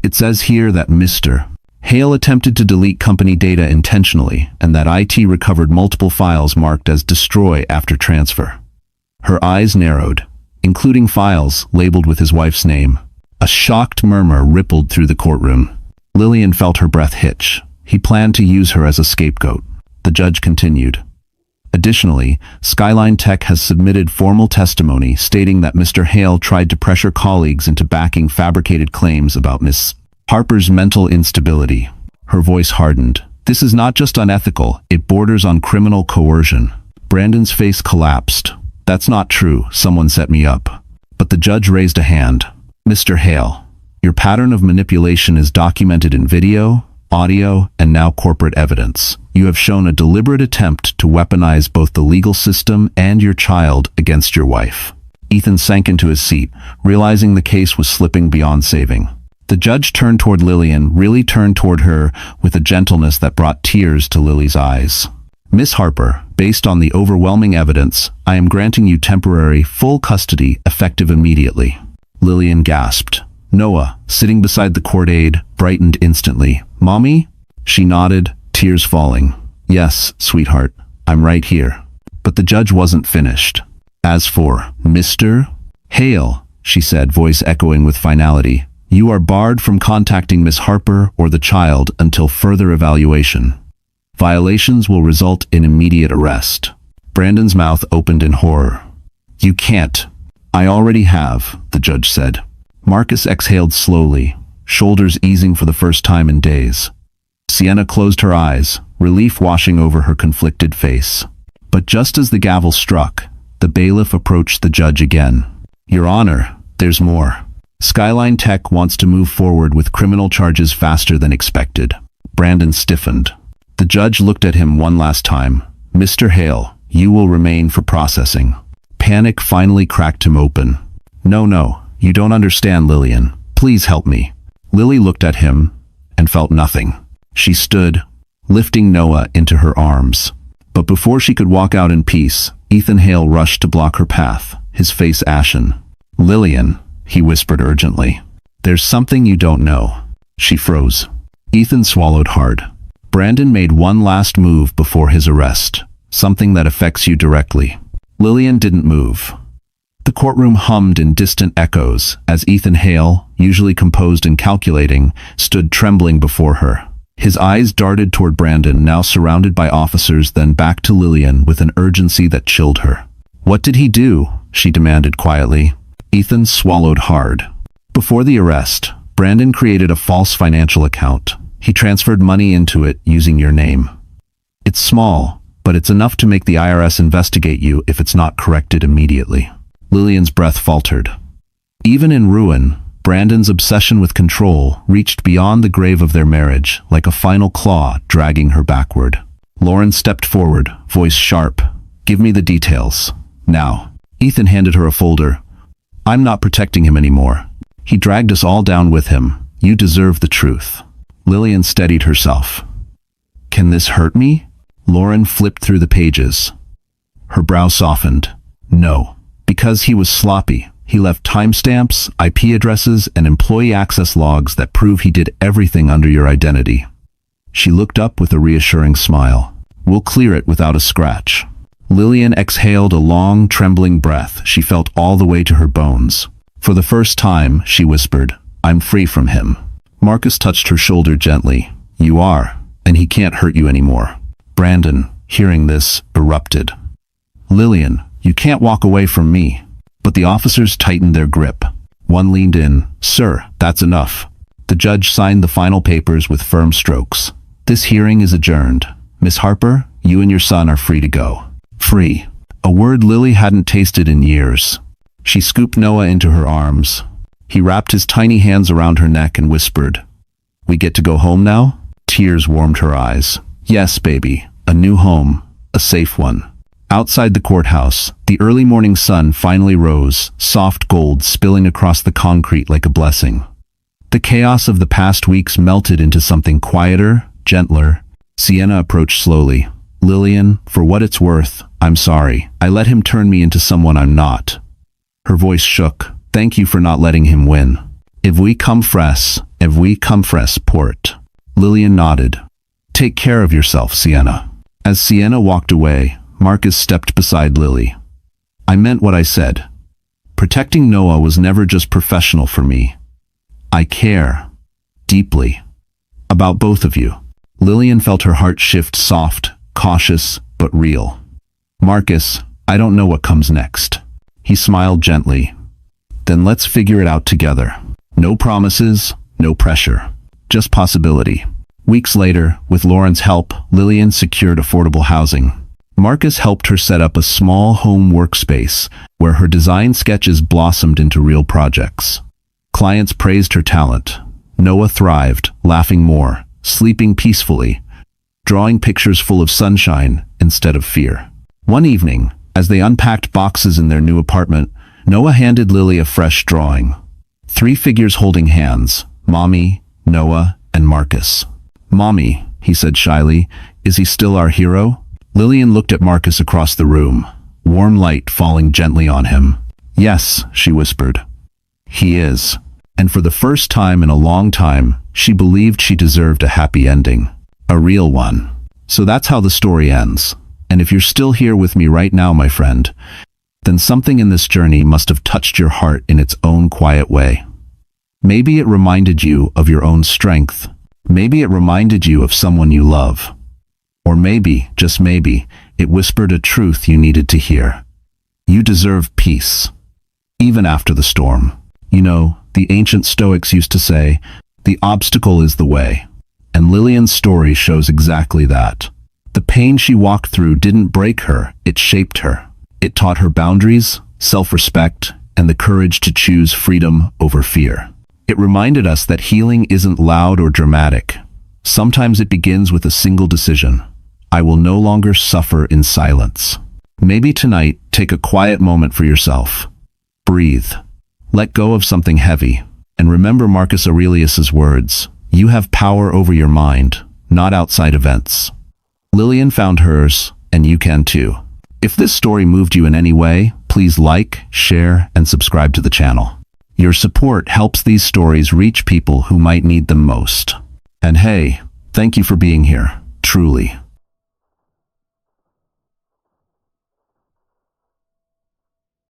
It says here that Mr. Hale attempted to delete company data intentionally and that IT recovered multiple files marked as destroy after transfer. Her eyes narrowed, including files labeled with his wife's name. A shocked murmur rippled through the courtroom. Lillian felt her breath hitch. He planned to use her as a scapegoat. The judge continued. Additionally, Skyline Tech has submitted formal testimony stating that Mr. Hale tried to pressure colleagues into backing fabricated claims about Miss Harper's mental instability. Her voice hardened. This is not just unethical, it borders on criminal coercion. Brandon's face collapsed. That's not true, someone set me up. But the judge raised a hand. Mr. Hale, your pattern of manipulation is documented in video, audio, and now corporate evidence. You have shown a deliberate attempt to weaponize both the legal system and your child against your wife. Ethan sank into his seat, realizing the case was slipping beyond saving. The judge turned toward Lillian, really turned toward her with a gentleness that brought tears to Lily's eyes. Miss Harper, based on the overwhelming evidence, I am granting you temporary, full custody, effective immediately. Lillian gasped. Noah, sitting beside the court aide, brightened instantly. Mommy? She nodded, tears falling. Yes, sweetheart, I'm right here. But the judge wasn't finished. As for Mr. Hale, she said, voice echoing with finality, you are barred from contacting Miss Harper or the child until further evaluation. Violations will result in immediate arrest. Brandon's mouth opened in horror. You can't. I already have, the judge said. Marcus exhaled slowly, shoulders easing for the first time in days. Sienna closed her eyes, relief washing over her conflicted face. But just as the gavel struck, the bailiff approached the judge again. Your Honor, there's more. Skyline Tech wants to move forward with criminal charges faster than expected. Brandon stiffened. The judge looked at him one last time. Mr. Hale, you will remain for processing. Panic finally cracked him open. No, you don't understand, Lillian. Please help me. Lily looked at him and felt nothing. She stood, lifting Noah into her arms. But before she could walk out in peace, Ethan Hale rushed to block her path, his face ashen. Lillian, he whispered urgently. There's something you don't know. She froze. Ethan swallowed hard. Brandon made one last move before his arrest. Something that affects you directly. Lillian didn't move. The courtroom hummed in distant echoes as Ethan Hale, usually composed and calculating, stood trembling before her. His eyes darted toward Brandon, now surrounded by officers, then back to Lillian with an urgency that chilled her. "What did he do?" she demanded quietly. Ethan swallowed hard. Before the arrest, Brandon created a false financial account. He transferred money into it using your name. It's small, but it's enough to make the IRS investigate you if it's not corrected immediately. Lillian's breath faltered. Even in ruin, Brandon's obsession with control reached beyond the grave of their marriage, like a final claw dragging her backward. Lauren stepped forward, voice sharp. "Give me the details. Now." Ethan handed her a folder. "I'm not protecting him anymore. He dragged us all down with him. You deserve the truth." Lillian steadied herself. "Can this hurt me?" Lauren flipped through the pages. Her brow softened. "No. Because he was sloppy. He left timestamps, IP addresses, and employee access logs that prove he did everything under your identity." She looked up with a reassuring smile. "We'll clear it without a scratch." Lillian exhaled a long, trembling breath she felt all the way to her bones. For the first time, she whispered, "I'm free from him." Marcus touched her shoulder gently. "You are, and he can't hurt you anymore." Brandon, hearing this, erupted. "Lillian, you can't walk away from me." But the officers tightened their grip. One leaned in. "Sir, that's enough." The judge signed the final papers with firm strokes. "This hearing is adjourned. Miss Harper, you and your son are free to go." Free. A word Lily hadn't tasted in years. She scooped Noah into her arms. He wrapped his tiny hands around her neck and whispered, "We get to go home now?" Tears warmed her eyes. "Yes, baby. A new home. A safe one." Outside the courthouse, the early morning sun finally rose, soft gold spilling across the concrete like a blessing. The chaos of the past weeks melted into something quieter, gentler. Sienna approached slowly. "Lillian, for what it's worth, I'm sorry. I let him turn me into someone I'm not." Her voice shook. "Thank you for not letting him win." If we come fresh, port." Lillian nodded. "Take care of yourself, Sienna." As Sienna walked away, Marcus stepped beside Lily. "I meant what I said. Protecting Noah was never just professional for me. I care, deeply, about both of you." Lillian felt her heart shift, soft, cautious, but real. "Marcus, I don't know what comes next." He smiled gently. "Then let's figure it out together. No promises, no pressure. Just possibility." Weeks later, with Lauren's help, Lillian secured affordable housing. Marcus helped her set up a small home workspace where her design sketches blossomed into real projects. Clients praised her talent. Noah thrived, laughing more, sleeping peacefully, drawing pictures full of sunshine instead of fear. One evening, as they unpacked boxes in their new apartment, Noah handed Lily a fresh drawing. 3 figures holding hands, Mommy, Noah, and Marcus. "Mommy," he said shyly, "is he still our hero?" Lillian looked at Marcus across the room, warm light falling gently on him. "Yes," she whispered. "He is." And for the first time in a long time, she believed she deserved a happy ending. A real one. So that's how the story ends. And if you're still here with me right now, my friend, then something in this journey must have touched your heart in its own quiet way. Maybe it reminded you of your own strength. Maybe it reminded you of someone you love. Or maybe, just maybe, it whispered a truth you needed to hear. You deserve peace, even after the storm. You know, the ancient Stoics used to say, the obstacle is the way. And Lillian's story shows exactly that. The pain she walked through didn't break her, it shaped her. It taught her boundaries, self-respect, and the courage to choose freedom over fear. It reminded us that healing isn't loud or dramatic. Sometimes it begins with a single decision. I will no longer suffer in silence. Maybe tonight, take a quiet moment for yourself. Breathe. Let go of something heavy. And remember Marcus Aurelius's words. You have power over your mind, not outside events. Lillian found hers, and you can too. If this story moved you in any way, please like, share, and subscribe to the channel. Your support helps these stories reach people who might need them most. And hey, thank you for being here, truly.